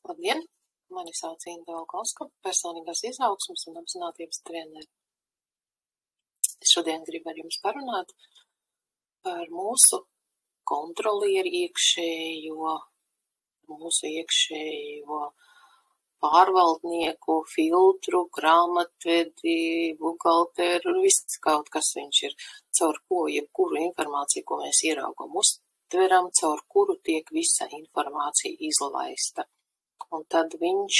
Labdien! Mani sauc Inga Valkovska, personīgās izaugsmes un apzinātības treneri. Es šodien gribu ar jums parunāt par mūsu kontrolieri iekšējo, pārvaldnieku, filtru, grāmatvedi, buhalteru, viss kaut kas viņš ir, caur ko jebkuru informāciju, ko mēs ieraugam, uztveram, caur kuru tiek visa informācija izlaista. Un tad viņš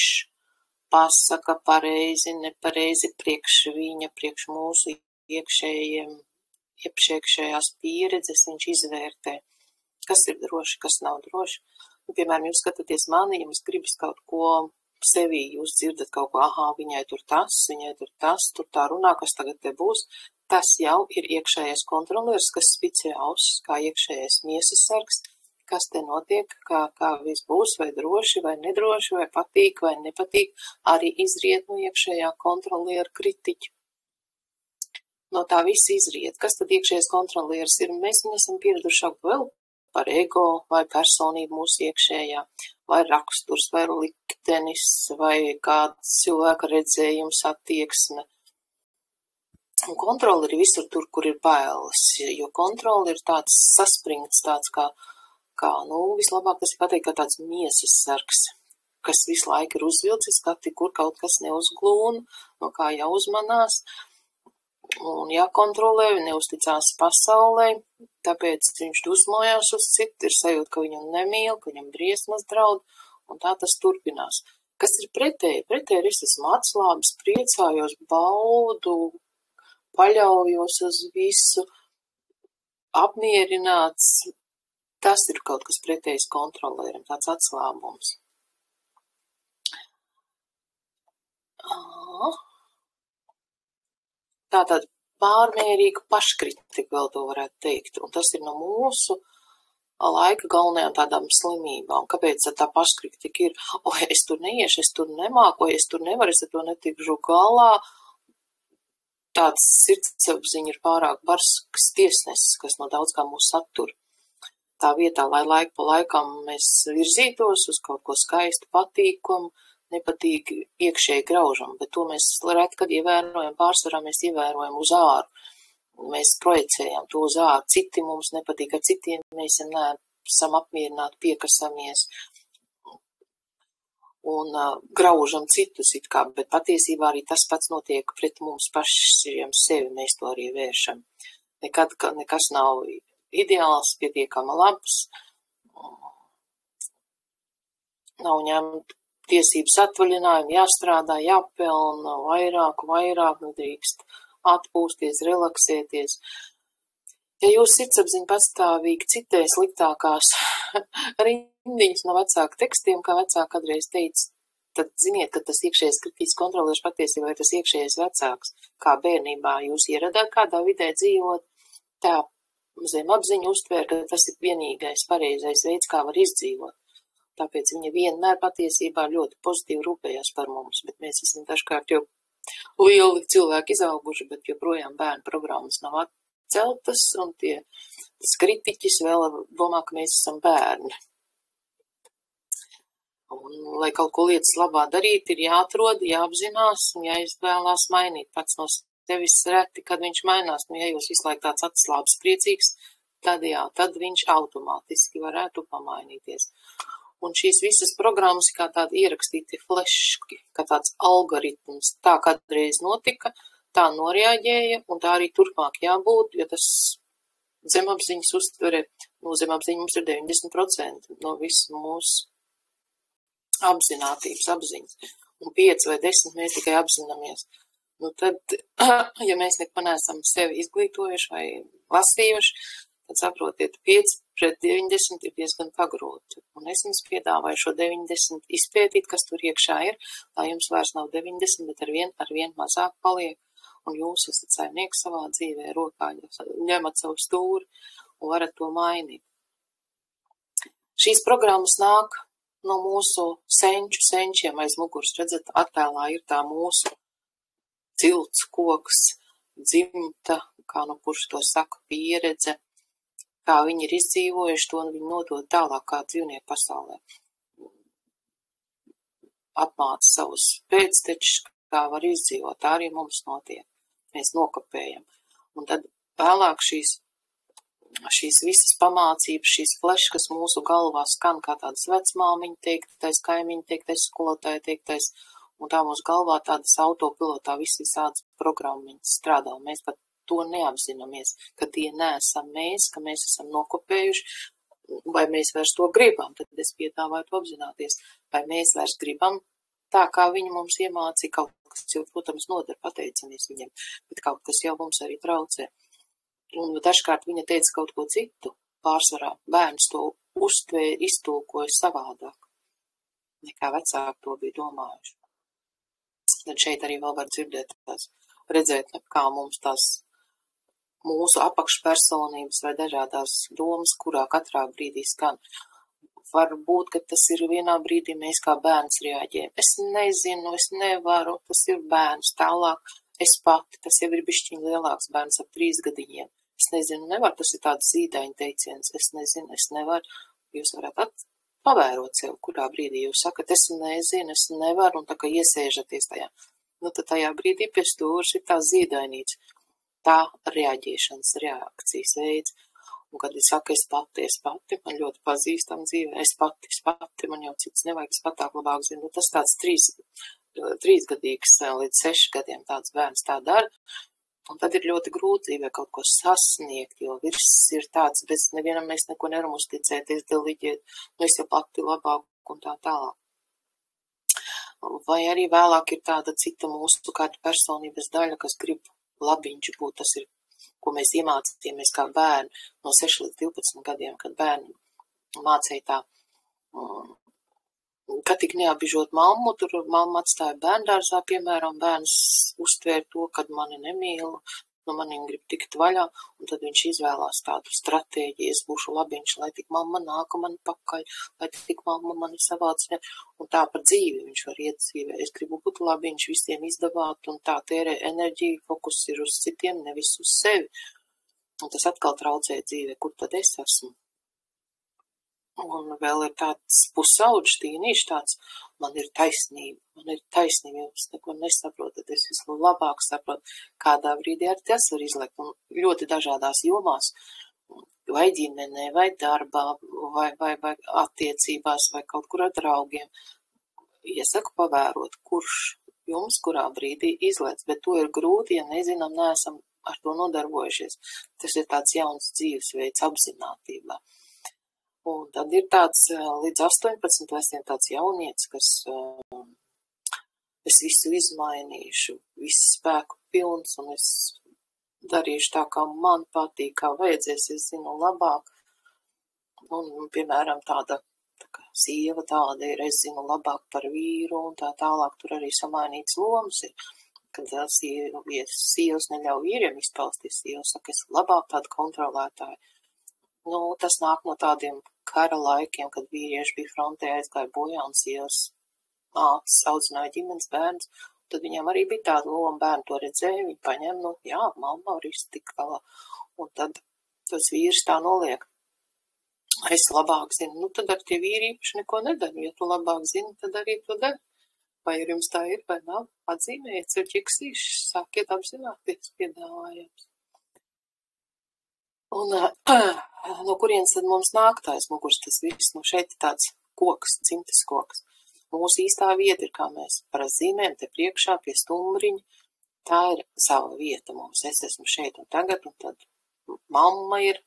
pasaka pareizi, nepareizi priekš viņa, priekš mūsu iekšējās pieredzes, viņš izvērtē, kas ir droši, kas nav droši. Un, piemēram, jūs skatāties mani, jums gribas kaut ko sevī, jūs dzirdat kaut ko, viņai tur tas, tur tā runā, kas tagad te būs. Tas jau ir iekšējais kontrolieris, kas spicē ausis, kā iekšējais miesas sargs, kas te notiek, kā viss būs, vai droši, vai nedroši, vai patīk, vai nepatīk, arī izriet no iekšējā kontroliera kritiķa. No tā viss izriet. Kas tad iekšējais kontrolieris ir? Mēs viņu esam pieraduši vēl par ego, vai personību mūsu iekšējā, vai raksturs, vai liktenis, vai kāds cilvēka redzējums, attieksme. Un kontroli ir visur tur, kur ir bailes, jo kontroli ir tāds saspringts, tāds kā vislabāk tas ir pateikt, kā tāds miesas sargs, kas visu laiku ir uzvilcis, kur kaut kas neuzglūna, no kā jāuzmanās, un jākontrolē, neusticās pasaulē, tāpēc viņš dusmojās uz citu, ir sajūta, ka viņam nemīl, ka viņam briesmas draud, un tā tas turpinās. Kas ir pretēji? Pretēji es esmu atslābis, priecājos, baudu, paļaujos uz visu, apmierināts. Tas ir kaut kas pretējs kontrolierim, tāds atslābums. Tātad pārmērīga paškritika, vēl to varētu teikt, un tas ir no mūsu laika galvenajām tādām slimībām. Kāpēc tā paškritika ir? Es tur neiešu, es tur nemāku, es tur nevaru, es ar to netikšu galā. Tāds sirdsapziņa ir pārāk barsks tiesnesis, kas no daudz kā mūs satur. Tā vietā, lai laiku pa laikam mēs virzītos uz kaut ko skaistu, patīkumu, nepatīk iekšēji graužam, bet to mēs reti, kad ievērojam, pārsvarā mēs ievērojam uz āru. Mēs projicējam to uz āru, citi mums nepatīk, ar citiem mēs neesam apmierināti, piekasamies un graužam citus it kā, bet patiesībā arī tas pats notiek pret mums pašiem sevi, mēs to arī vēršam. Nekas nav ideāls, pietiekama labs, nav ņemt tiesības atvaļinājumu, jāstrādā, jāpelna vairāk, nedrīkst atpūsties, relaksēties. Ja jūs sirdsapziņa pastāvīgi citē sliktākās rindiņas no vecāku tekstiem, kā vecāki kādreiz teica, tad ziniet, ka tas iekšējais kritiķis kontrolieris patiesībā ir tas iekšējais vecāks. Kā bērnībā jūs ieradāt kādā vidē dzīvot, tā zemapziņa uztvēra, ka tas ir vienīgais pareizais veids, kā var izdzīvot. Tāpēc viņa vienmēr patiesībā ļoti pozitīvi rūpējās par mums, bet mēs esam dažkārt jau lieli cilvēki izauguši, bet joprojām bērnu programmas nav atceltas, un tas kritiķis vēl domā, ka mēs esam bērni. Un, lai kaut ko lietas labā darīt, ir jāatrod, jāapzinās un jāizvēlās mainīt pats no tevis reti, kad viņš mainās. Ja jūs visu laiku tāds atslābs priecīgs, tad viņš automātiski varētu pamainīties. Un šīs visas programmas kā tādi ierakstīti fleški, kā tāds algoritms. Tā kādreiz notika, tā norēģēja, un tā arī turpmāk jābūt, jo tas zemapziņas uztvere, zemapziņa mums ir 90% no visu mūsu apzinātības apziņas. Un 5 vai 10 mēs tikai apzināmies. Tad, ja mēs neko neesam sevi izglītojuši vai lasījuši, tad saprotiet, 5 pret 90 ir diezgan pagrūti. Un es jums piedāvāju šo 90 izpētīt, kas tur iekšā ir, lai jums vairs nav 90, bet ar vien mazāk paliek. Un jūs esat saimnieks savā dzīvē, rokā ņemat savu stūri un varat to mainīt. Šīs programmas nāk no mūsu senčiem aiz muguras. Redzat, attēlā ir tā mūsu cilts, koks, dzimta, kā kurš to saka, pieredze, kā viņi ir izdzīvojuši to un viņi nodod tālāk kā dzīvnieku pasaulē. apmāca savus pēctečus, kā var izdzīvot, tā arī mums notiek. Mēs nokopējam. Un tad vēlāk šīs visas pamācības, šīs flešas, kas mūsu galvā skan kā tādas vecmāmiņa teiktais, kaimiņa teiktais, skolotāja teiktais, un tā mūsu galvā tādas autopilotā visādas programmiņas strādā, un mēs pat to neapzināmies, ka tie neesam mēs, ka mēs esam nokopējuši, vai mēs vairs to gribam, tad es piedāvāju to apzināties, vai mēs vairs gribam tā, kā viņi mums iemācīja, kaut kas jau, protams, noder, pateicamies viņiem, bet kaut kas jau mums arī traucē. Un dažkārt viņa teica kaut ko citu, pārsvarā bērns to uztvēra, iztulkoja savādāk, nekā vecāki to bija domājuši. Tad šeit arī vēl var dzirdēt redzēt, kā mums tās mūsu apakšpersonības vai dažādās domas, kurā katrā brīdī skan. Varbūt, ka tas ir vienā brīdī mēs kā bērns reaģējam. Es nezinu, es nevaru, tas ir bērns. Tālāk es pati, tas jau ir bišķiņ lielāks bērns ap 3 gadiņiem. Es nezinu, nevaru, tas ir tāds zīdaiņa teiciens. Es nezinu, es nevaru. Jūs varat pavērot sev, kurā brīdī jūs sakat, es nezinu, es nevaru, un tā kā iesēžaties tajā. Nu, tad tajā brīdī pie stūras ir tā zīdainīts. Tā reaģēšanas reakcijas veids. Un kad es saku, es pati, man ļoti pazīstam dzīvē, es pati, man jau cits nevajag, es patāk labāk zinu. Nu, tas tāds 3 gadīgs līdz 6 gadiem tāds bērns tā dara. Un tad ir ļoti grūti dzīvē kaut ko sasniegt, jo virs ir tāds, bez nevienam mēs neko nevaram uzticēties, deliģēt, nu es jau pati labāk un tā tālāk. Vai arī vēlāk ir tāda cita mūsu kāda personības daļa, kas grib labiņš būt, tas ir, ko mēs iemācījāmies kā bērni no 6 līdz 12 gadiem, kad bērni mācīja tā, ka tik neapbižot mammu, tur mamma atstāja bērndārzā, piemēram, bērns uztvēr to, kad mani nemīlu, no maniem grib tikt vaļā, un tad viņš izvēlās tādu stratēģiju, es būšu labiņš, lai tik mamma nāka mani pakaļ, lai tik mamma mani savāc, un tā par dzīvi viņš var iet dzīvē. Es gribu būt labiņš, visiem izdevāt, un tā tērē enerģiju, fokus ir uz citiem, nevis uz sevi. Un tas atkal traucē dzīvē, kur tad es esmu. Un vēl ir tāds pusauģis tīnīši tāds, man ir taisnība, jūs neko nesaprotat, es vislabāk saprotu, kādā brīdī arī tas var izlekt, un ļoti dažādās jomās, vai ģimenē, vai darbā, vai attiecībās, vai kaut kur ar draugiem. Iesaku pavērot, kurš jums kurā brīdī izlec, bet to ir grūti, ja nezinām, neesam ar to nodarbojušies. Tas ir tāds jauns dzīvesveids apzinātībā. Un tad ir tāds līdz 18 veciem tāds jaunietis, kas es visu izmainīšu, visu spēku pilns, un es darīšu tā, kā man patīk, kā vajadzēs, es zinu labāk. Un, piemēram, tā kā sieva tāda ir, es zinu labāk par vīru, un tā tālāk tur arī samainīts lomas ir. Kad sievas neļauj vīriem izpausties, sievas saka, es labāk tāda kontrolētāja. Nu, tas nāk no tādiem kara laikiem, kad vīrieši bija frontē, aizgāja bojā un sievas mātes audzināja ģimenes bērns. Tad viņam arī bija tāda loma, bērni to redzēja, viņi paņem, nu, jā, mamma var iztikt galā. Un tad tas vīrs tā noliek. Es labāk zinu, nu, tad ar tie vīri īpaši neko nedaru. Ja tu labāk zini, tad arī to dari. Vai ar jums tā ir, vai nav? Atzīmējiet sev ķiksīši, sākiet apzināties piedāvājums. Un no kurienes tad mums nāk tais muguras tas viss? Nu, šeit ir tāds koks, dzimtes koks. Mūsu īstā vieta ir, kā mēs parasti zīmējam, te priekšā pie stumbriņa. Tā ir sava vieta mums. Es esmu šeit un tagad, un tad mamma ir,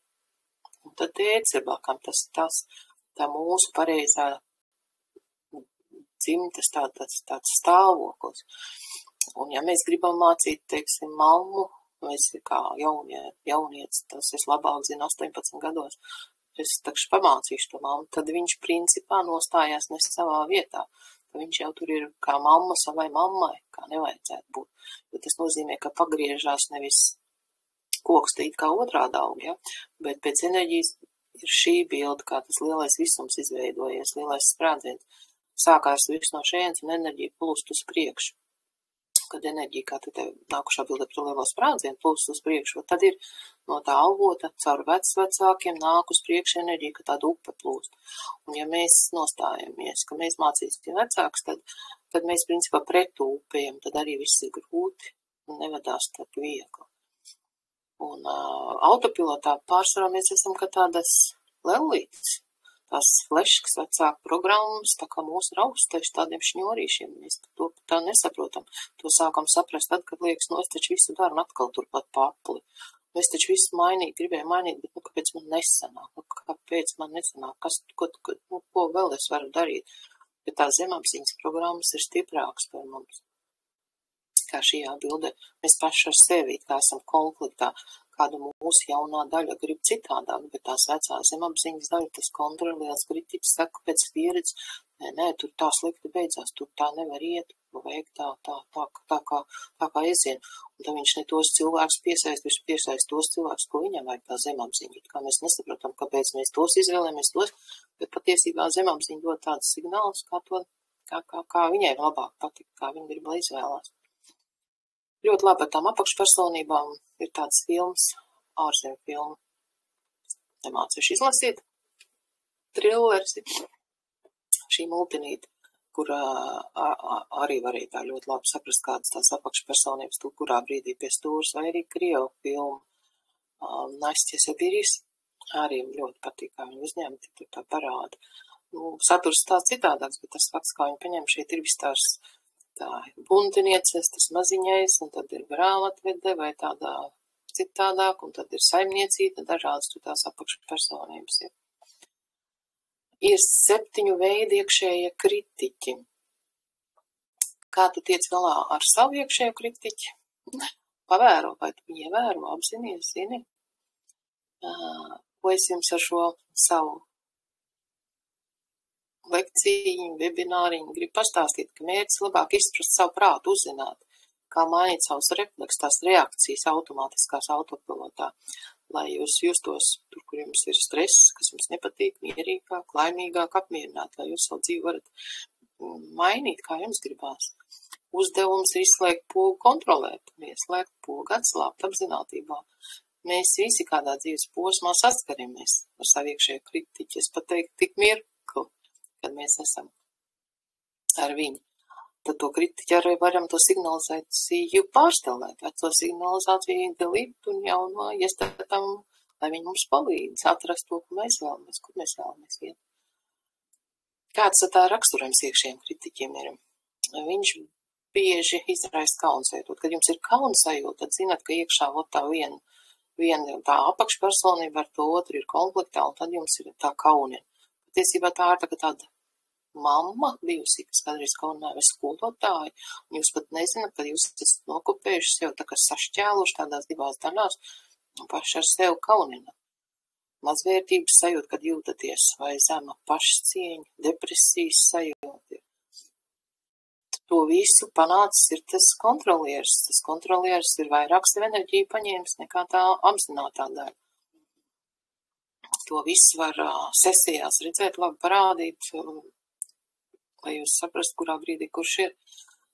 un tad tētis ir bakam. Tas tā mūsu pareizā dzimtes tāds stāvoklis. Un ja mēs gribam mācīt, teiksim, mammu, es kā jaunietis, tas es labāk zinu 18 gados, es takšu pamācīšu to mammu, tad viņš principā nostājās ne savā vietā. Viņš jau tur ir kā mamma savai mammai, kā nevajadzētu būt. Jo tas nozīmē, ka pagriežās nevis koks tīt kā otrādi aug, ja? Bet pēc enerģijas ir šī bilde, kā tas lielais visums izveidojies, lielais sprādziens. Sākās viss no šejienes un enerģija plūst uz priekšu. kad enerģija, kā te nākušā bildē par lielo sprādzienu, plūst uz priekšu, tad ir no tā avota caur vecākiem nāk uz priekšu enerģija, ka tāda upe plūst. Un ja mēs nostājamies, ka mēs mācīsim vecāks, tad mēs principā pret upējam, tad arī viss ir grūti un nevedās tad viegli. Un autopilotā pārsvarā mēs esam kā tādas lellītes. Tās fleškas vecāku programmas, tā kā mūsu raustēši tādiem šņorīšiem, mēs to tā nesaprotam. To sākam saprast tad, kad liekas, es taču visu daru un atkal turpat papli. Es taču visu gribēju mainīt, bet kāpēc man nesanāk? Ko vēl es varu darīt? Bet tās zemapziņas programmas ir stiprākas par mums. Kā šajā bildē, mēs paši ar sevi, kā esam konfliktā, kāda mūsu jaunā daļa grib citādāk, bet tās vecās zemapziņas daļa, tas kontrolēts kritiķis saka pēc pieredzes, nē, tur tā slikti beidzās, tur tā nevar iet, vajag tā kā iezien. Un tad viņš ne tos cilvēkus viņš piesaist tos cilvēkus, ko viņam vajag tā zemapziņa. Kā mēs nesaprotam, kāpēc mēs tos izvēlēmies tos, bet patiesībā zemapziņa dod tāds signāls, kā viņai labāk patīk, kā viņa grib, lai izvēlās. Ļoti labi ar tām apakšpersonībām ir tāds films, ārzemju filmu. Nemācīšu izlasīt. Trillers. Šī multinīte, kur arī varēja tā ļoti labi saprast, kādas tās apakšpersonības, kurā brīdī pie stūras, vai arī Krievu filmu Nastie Sabirīs. Arī ļoti patīk, kā viņi uzņemti, tur tā parāda. Saturs tāds citādāks, bet tas fakts, kā viņi paņem, šeit ir vis tās tā buntinieces, tas maziņais, un tad ir grāmatvede vai tādā citādāk, un tad ir saimniecība, dažādas tur tās apakšpersonības ir. Ir 7 veidi iekšējie kritiķi. Kā tu tiec galā ar savu iekšējo kritiķi? Pavēro, vai tu ievēro, apzinies, zini? Ko es jums ar šo savu lekciju, webināriņu gribu pastāstīt, ka mērķis labāk izprast savu prātu, uzzināt, kā mainīt savus refleksus, tās reakcijas automātiskās autopilotā, lai jūs justos tur, kur jums ir stress, kas jums nepatīk, mierīgāk, laimīgāk, apmierināt, lai jūs savu dzīvi varat mainīt, kā jums gribās. Uzdevums ir izslēgt pogu kontrolēt, ieslēgt pogu atslābt apzinātībā. Mēs visi kādā dzīves posmā saskaramies ar savu iekšējo kritiķi, es pat teiktu tik mirkli, kad mēs esam ar viņu. Tad to kritiķi arī varam to signalizāciju pārstelēt, veco signalizāciju delīt un jauno iestatam, lai viņi mums palīdz atrast to, ko mēs vēlamies, kur mēs vēlamies iet. Kāds tā raksturojums iekšējiem kritiķiem ir? Viņš bieži izraisa kaunsajūtu. Kad jums ir kaunsajūta, tad zināt, ka iekšā tā viena tā apakšpersonība ar to otru ir konfliktā, un tad jums ir tā kaunina. Patiesībā tā ir tāda mamma bijusi, kas kādreiz kaunināja vai skolotāji, un jūs pat nezināt, ka jūs esat nokopējuši sev tā kā sašķēluši tādās divās daļās, un paši ar sevi kaunināt. Mazvērtības sajūta, kad jūtaties, vai zema pašcieņa, depresijas sajūta. To visu panācis ir tas kontrolieris. Tas kontrolieris ir vairāk sev enerģiju paņēmis nekā tā apzinātā daļa. To visu var sesijās redzēt, labi parādīt, lai jūs saprastu, kurā brīdī kurš ir.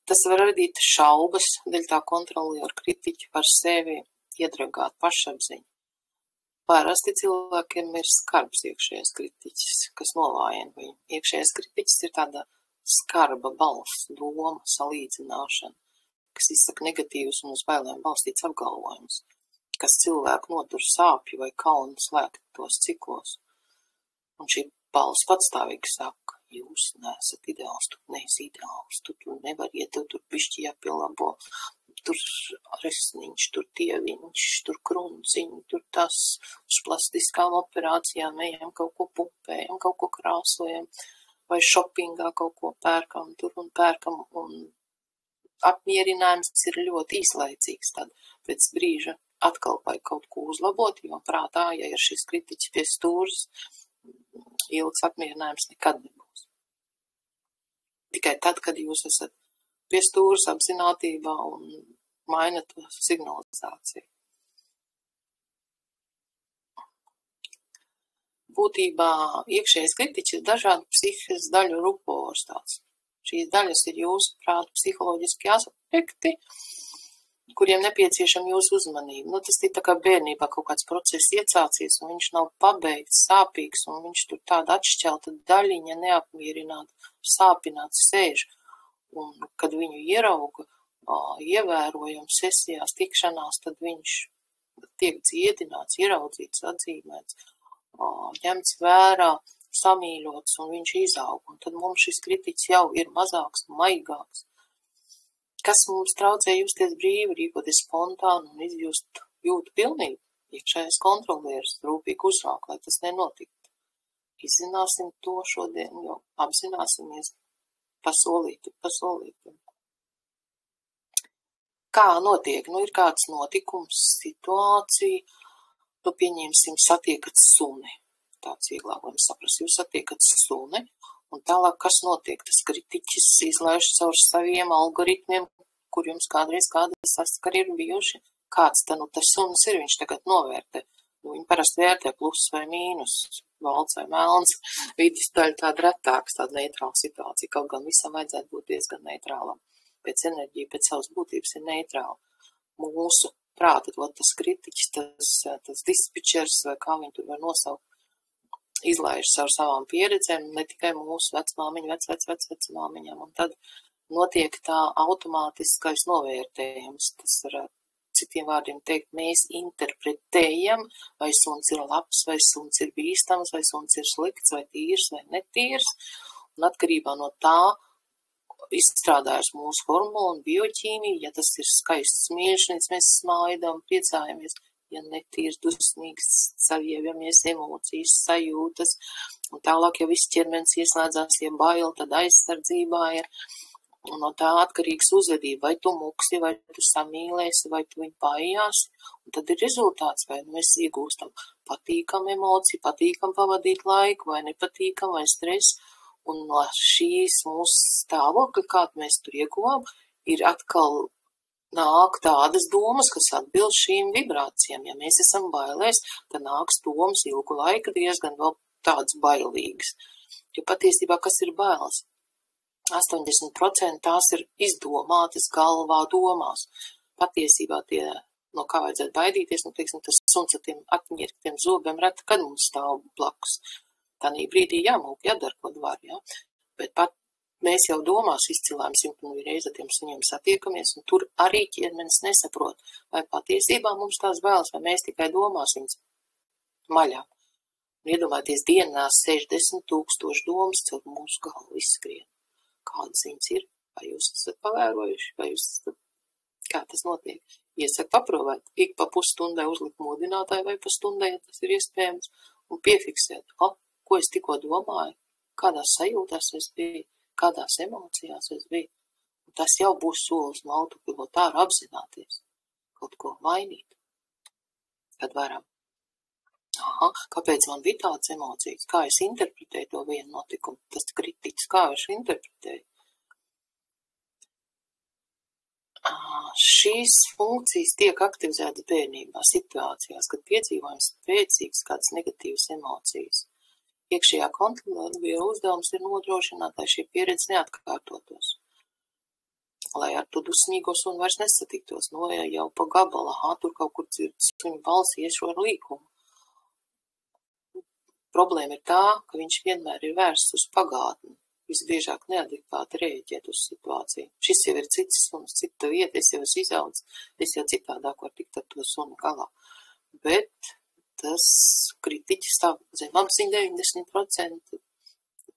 Tas var radīt šaubas, dēļ tā kontroliera kritiķi par sevi iedragāt pašapziņu. Parasti cilvēkiem ir skarbs iekšējais kritiķis, kas novājina viņu. Iekšējais kritiķis ir tāda skarba balss, doma, salīdzināšana, kas izsaka negatīvus un uz bailēm balstīts apgalvojumus, kas cilvēku notur sāpju vai kaunu slēgtos ciklos. Un šī balss patstāvīgi saka, jūs neesat ideāls, tu neesi ideāls, tu nevar iet, tur bišķi jāpielabo, tur resniņš, tur tieviņš, tur krunciņš, tur tas uz plastiskām operācijām ejam, kaut ko pumpējam, kaut ko krāsojam, vai šopingā kaut ko pērkam, tur un pērkam, un apmierinājums ir ļoti īslaicīgs, tad pēc brīža atkal vajag kaut ko uzlabot, jo prātā, ja ir šis kritiķis pie stūras, ilgs apmierinājums nekad nebūs. Tikai tad, kad jūs esat pie stūras apzinātībā un mainat to signalizāciju. Būtībā iekšējais kritiķis ir dažādu psihiskas daļu rupors tāds. Šīs daļas ir jūsu prāta psiholoģiski aspekti, kuriem nepieciešama jūsu uzmanība. Nu, tas ir tā kā bērnībā kaut kāds process iecācies, un viņš nav pabeigts, sāpīgs, un viņš tur tāda atšķelta daļiņa neapmierināta, sāpināts sēž. Un, kad viņu ierauga ievērojam sesijās, tikšanās, tad viņš tiek dziedināts, ieraudzīts, atzīmēts, ņemts vērā, samīļots, un viņš izaug. Un tad mums šis kritiķis jau ir mazāks, maigāks. Kas mums traucē justies brīvi, rīkoties spontāni un izjust jūtu pilnību? Iekšējais kontrolieris rūpīgi uzrāk, lai tas nenotiktu. Izzināsim to šodien, jo apzināsimies pa solīti. Kā notiek? Nu, ir kāds notikums, situācija, tu pieņemsim satiekat suni. Tāds vieglāk varam saprast, jūs satiekat suni, un tālāk, kas notiek? Tas kritiķis izlaiž caur saviem algoritmiem, kur jums kādreiz kādas saskari ir bijuši. Kāds tad nu tas suns ir, viņš tagad novērtē. Nu, viņi parasti vērtē plus vai mīnus, balts vai melns. Vidusdaļa tāda retāks, tāda neitrāla situācija, kaut gan visam vajadzētu būt diezgan neitrālam. Pēc enerģija, pēc savas būtības ir neitrāla. Mūsu prāta, tas kritiķis, tas dispečers, vai kā viņi tur var nosaukt, izlaiž ar savām pieredzēm, ne tikai mūsu vecmāmiņu, vecmāmiņām, un tad notiek tā automātiskais novērtējums. Tas var citiem vārdiem teikt, mēs interpretējam, vai suns ir labs, vai suns ir bīstams, vai suns ir slikts, vai tīrs, vai netīrs, un atkarībā no tā izstrādājas mūsu hormonu, bioķīmija, ja tas ir skaists mīļšnis, mēs smaidām, priecājamies, ja netīrs, dusmīgs, savievamies emocijas, sajūtas, un tālāk, ja viss ķermenis ieslēdzās, ja bail, tad aizsardzībā ir, un no tā atkarīgs uzvedība, vai tu muksi, vai tu samīlēsi, vai tu viņu bājās, un tad ir rezultāts, vai mēs iegūstam patīkam emociju, patīkam pavadīt laiku, vai nepatīkam, vai stresu, un no šīs mūsu stāvokļa, kādu mēs tur ieguvām, ir atkal nāk tādas domas, kas atbilst šīm vibrācijām. Ja mēs esam bailēs, tad nāks domas ilgu laiku diezgan vēl tādas bailīgas. Jo patiesībā, kas ir bailes? 80% tās ir izdomātas galvā domās. Patiesībā tie, no kā vajadzētu baidīties, nu, teiksim, tas suns ar tiem atņirktiem zobiem reta, kad mums stāv blakus. Tanī brīdī jāmūk, jādara, ko var, jā. Bet pat mēs jau domās izcilām 101 reizi ar tiem suņiem satiekamies, un tur arī ķermenis nesaprot, vai patiesībā mums tās bailes, vai mēs tikai domās viņas maļā. Un iedomājieties, dienās 60 000 domas caur mūsu galvu izskrien. Kādas viņas ir? Vai jūs esat pavērojuši? Vai jūs esat... Kā tas notiek? Iesaku paprovēt, ik pa pusstundai uzlikt modinātāju vai pa stundai, ja tas ir iespējams, un piefiksēt, ko es tikko domāju, kādās sajūtās es biju, kādās emocijās es biju. Un tas jau būs solis no autopilota ārā apzināties, kaut ko mainīt, kad varam. Kāpēc man bija tādas emocijas? Kā es interpretēju to vienu notikumu? Tas kritiķis, kā viņš interpretēja? Šīs funkcijas tiek aktivizētas bērnībā situācijās, kad piedzīvojam spēcīgas kādas negatīvas emocijas. Iekšējā kontrolieris uzdevums ir nodrošināt, lai šī pieredze neatkārtotos. Lai ar to dusmīgo sunu vairs nesatiktos, no jau pa gabala, tur kaut kur dzird suņu balsi iešu ar līkumu. Problēma ir tā, ka viņš vienmēr ir vērsts uz pagātni. Visbiežāk neadekvāti rēģēt uz situāciju. Šis jau ir cits suns, cita vieta, es jau esmu izaudzis, es jau citādāk var tikt ar to sunu galā. Bet tas kritiķis zemapziņa 90%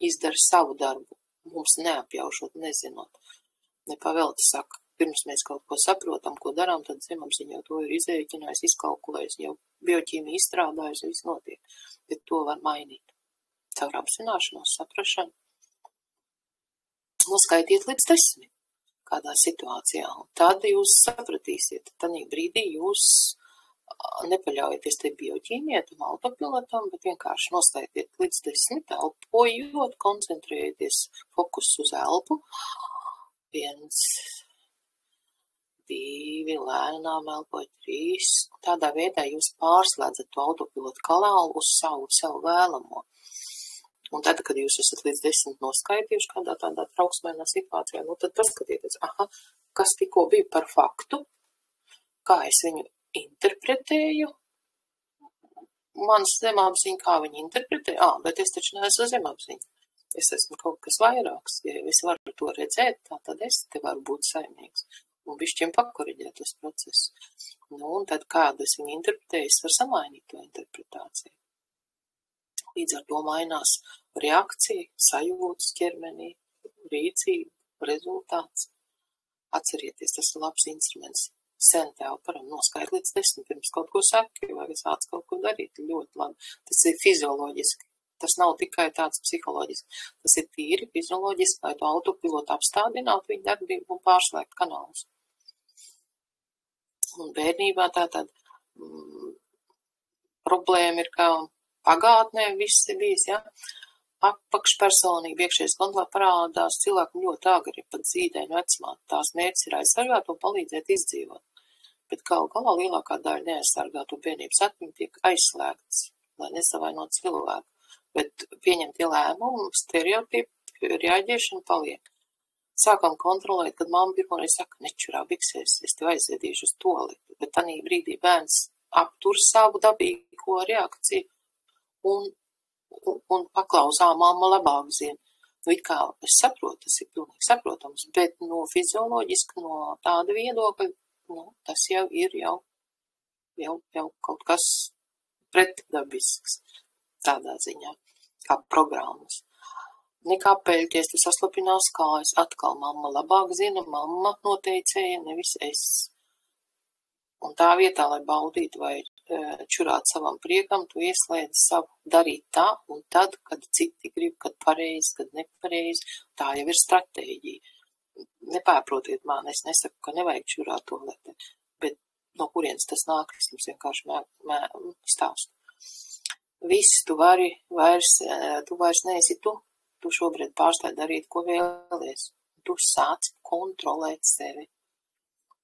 izdara savu darbu, mums neapjaušot, nezinot. Nepavelti saka, pirms mēs kaut ko saprotam, ko darām, tad zemapziņa jau to ir izrēķinājis, izkalkulējis, jau bioķīmija izstrādājis, viss notiek. Bet to var mainīt. Caur apzināšanos, saprašanu. Noskaitiet līdz 10 kādā situācijā, un tad jūs sapratīsiet. Tanī brīdī jūs nepaļaujieties te bioķīmijai, tam autopilotam, bet vienkārši noskaitiet līdz 10, elpojot, koncentrējieties fokus uz elpu. 1, 2, lēnām elpojot 3. Tādā veidā jūs pārslēdzat to autopilotu kanālu uz savu vēlamo. Un tad, kad jūs esat līdz 10 noskaitījuši kādā tādā trauksmēnā situācijā, nu tad paskatieties, kas tikko bija par faktu, kā es viņu interpretēju, manas zemapziņa, kā viņi interpretē, bet es taču neesmu zemapziņa. Es esmu kaut kas vairāks, ja es varu to redzēt, tad es te varu būt saimnieks un bišķiem pakoriģēt tos procesus. Nu, un tad kādu es viņu interpretēju, es varu samainīt to interpretāciju. Līdz ar to mainās reakcija, sajūtas ķermenī, rīcība, rezultāts. Atcerieties, tas ir labs instruments. Sen tev param noskait līdz 10, pirms kaut ko saki, vai es sāc kaut ko darīt. Ļoti labi. Tas ir fizioloģiski. Tas nav tikai tāds psiholoģiski. Tas ir tīri fizioloģiski, lai tu autopilotu apstādinātu viņu darbību un pārslēgt kanālus. Un bērnībā tātad problēma ir, kā pagātnē viss ir bijis, ja? Apakšpersonība, iekšējais kontrole parādās cilvēkam ļoti agri, pat zīdaiņu vecumā. Tās mērķis ir aizsargāt un palīdzēt izdzīvot. Bet galu galā lielākā daļa neaizsargāto bērnības atmiņu tiek aizslēgts, lai nesavainot cilvēku. Bet pieņemtie lēmumi, stereotipi, reaģēšana paliek. Sākam kontrolēt, kad mamma pirmoreiz saka, nečurā biksēs, es tev aizvedīšu uz toleti. Bet tanī brīdī bērns aptur savu dabīgo reakciju un paklausā mamma labāk zina. Nu, it kā es saprotu, tas ir pilnīgi saprotams, bet no fizioloģiski, no tāda viedokļa, nu, tas jau ir jau kaut kas pretdabisks tādā ziņā, kā programmas. Nekā peļķies, tu saslapinās kājas, atkal mamma labāk zina, mamma noteicēja, nevis es. Un tā vietā, lai baudītu vai čurāt savam priekam, tu ieslēdz savu darīt tā un tad, kad citi grib, kad pareizi, kad nepareizi. Tā jau ir stratēģija. Nepārprotiet mani, es nesaku, ka nevajag čurāt to lete, bet no kurienes tas nāk, es jums vienkārši stāstu. Viss tu vairs neesi tu. Tu šobrīd pārstāj darīt, ko vēlies. Tu sāc kontrolēt sevi.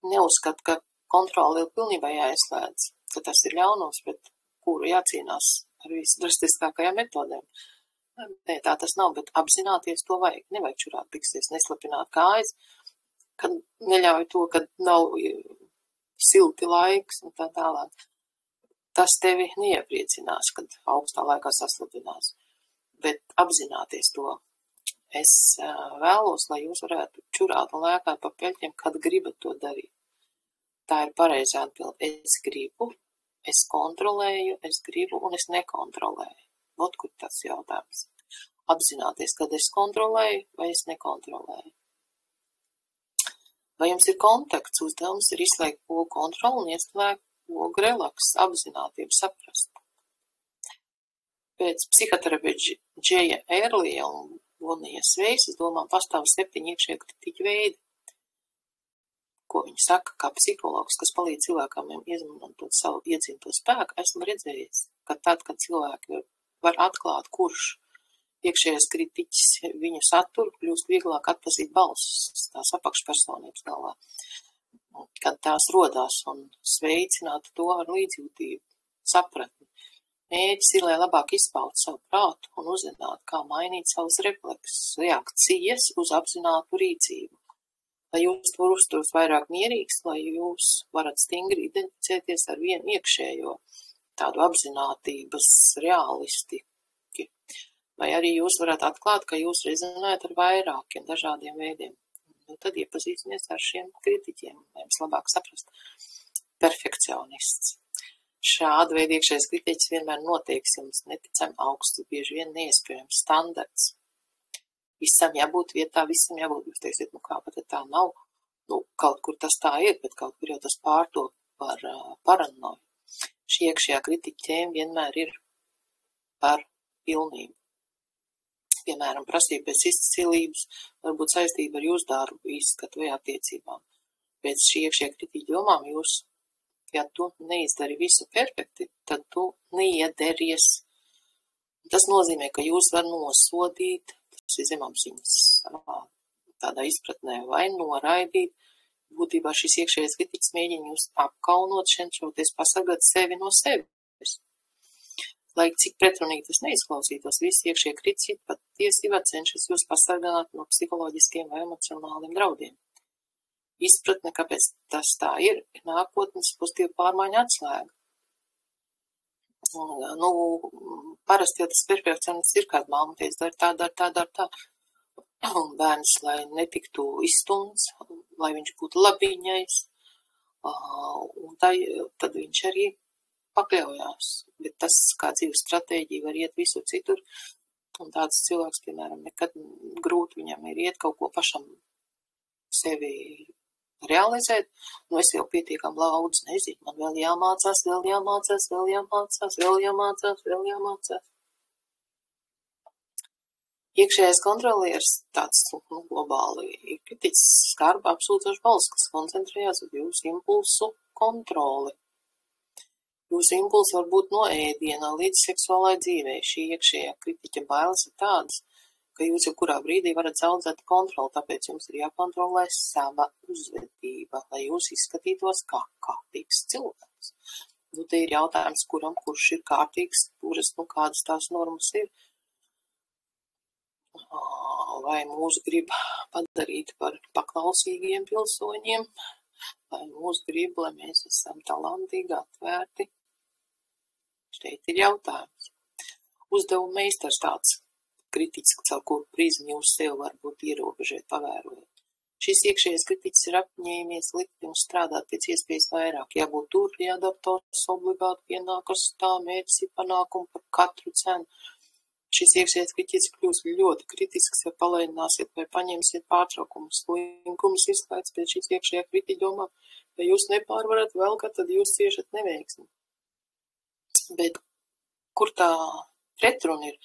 Neuzskat, ka kontroli ir pilnībā jāizslēdz, ka tas ir ļaunums, pret kuru jācīnās ar visdrastiskākajām metodēm. Nē, tā tas nav, bet apzināties to vajag. Nevajag čurāt biksēs, neslapināt kājas, kad neļauj to, kad nav silti laiks un tā tālāk. Tas tevi neiepriecinās, kad augstā laikā saslapinās. Bet apzināties to. Es vēlos, lai jūs varētu čurāt un lēkāt pa peļķiem, kad gribat to darīt. Tā ir pareizā atbilde. Es gribu, es kontrolēju, es gribu un es nekontrolēju. Vot kur tas jautājums. Apzināties, kad es kontrolēju vai es nekontrolēju. Vai jums ir kontakts? Uzdevums ir izslēgt pogu kontroli un ieslēgt pogu relaks, apzinātību, saprast. Pēc psihoterapeita Džeja Erlija un Bonijas Veisas domām pastāv 7 iekšējie kritiķu veidi, ko viņi saka, kā psihologs, kas palīdz cilvēkam izmantot savu iedzīto spēku. Esmu redzējis, ka tad, kad cilvēki var atklāt, kurš iekšējais kritiķis viņu saturu, kļūst vieglāk atpazīt balsis, tās apakšpersonības galvā, kad tās rodās un sveicināt to ar līdzjūtību, sapratni. Mērķis ir, lai labāk izpautu savu prātu un uzzināt, kā mainīt savas reflekses, reakcijas uz apzinātu rīcību. Lai jūs tur uzturat vairāk mierīgs, lai jūs varat stingri identificēties ar vienu iekšējo tādu apzinātības realistiķi. Vai arī jūs varat atklāt, ka jūs rezonējat ar vairākiem dažādiem veidiem. Nu, tad iepazīsimies ar šiem kritiķiem, lai jums labāk saprast. Perfekcionists. Šāda veida iekšējais kritiķis vienmēr noteiks jums neticami augstu, bieži vien neiespējams standarts. Visam jābūt vietā, visam jābūt, jūs teiksiet, nu kā pat tā nav, nu kaut kur tas tā ir, bet kaut kur jau tas pārto par paranoju. Šī iekšējā kritiķa tēma vienmēr ir par pilnību. Piemēram, prasība pēc izcilības varbūt saistība ar jūsu darbu, izskatu vai attiecībām. Pēc šī iekšējā kritiķa domām jūs, ja tu neizdari visu perfekti, tad tu neiederties. Tas nozīmē, ka jūs var nosodīt, tas ir zemapziņas tādā izpratnē, vai noraidīt. Būtībā šis iekšējais kritiķis mēģina jūs apkaunot, šenčoties, pasargāt sevi no sevis. Lai cik pretrunīgi tas neizklausītos, visi iekšie kritiķi patiesībā cenšas jūs pasargāt no psiholoģiskiem vai emocionāliem draudiem. Izpratne, kāpēc tas tā ir nākotnes pozitīva pārmaiņa atslēga. Nu, parasti jau tas perfekcionis ir, kāda māma teica, dara tā. Un bērns, lai netiktu izstumts, lai viņš būtu labiņais, un tad viņš arī pakļaujās. Bet tas, kā dzīves stratēģija var iet visur citur, un tāds cilvēks, piemēram, nekad grūti viņam ir iet kaut ko pašam sevi realizēt, nu es jau pietiekam daudz nezinu, man vēl jāmācās. Iekšējais kontrolieris tāds globāli ir kritiķis skarba apsūdzošs balss, kas koncentrējās uz jūsu impulsu kontroli. Jūsu impulsi var būt no ēdiena līdz seksuālai dzīvei. Šī iekšējā kritiķa bailes ir tādas, ka jūs jau kurā brīdī varat zaudēt kontroli, tāpēc jums ir jākontrolē sava uzvedība, lai jūs izskatītos kā kārtīgs cilvēks. Nu, te ir jautājums, kurš ir kārtīgs, kādas tās normas ir. Vai mūs grib padarīt par paklausīgiem pilsoņiem, vai mūs grib, lai mēs esam talantīgi, atvērti. Šeit ir jautājums. Uzdevuma meistars tāds kritiķis, caur kuru prizmu jūs sev varbūt ierobežēt, pavērojot. Šis iekšējais kritiķis ir apņēmies likt jums strādāt pēc iespējas vairāk. Jābūt tur, jādara tos obligāti pienākas tā mērķis ir panākumu par katru cenu. Šis iekšējais kritiķis kļūs ļoti kritisks, ja palēnināsiet vai paņemsiet pārtraukumus. Slinkums izslēgts pēc šīs iekšējā kritiķa domā, ja jūs nepārvarat vēl, tad jūs ciešat neveiksmi. Bet kur tā pretruna ir,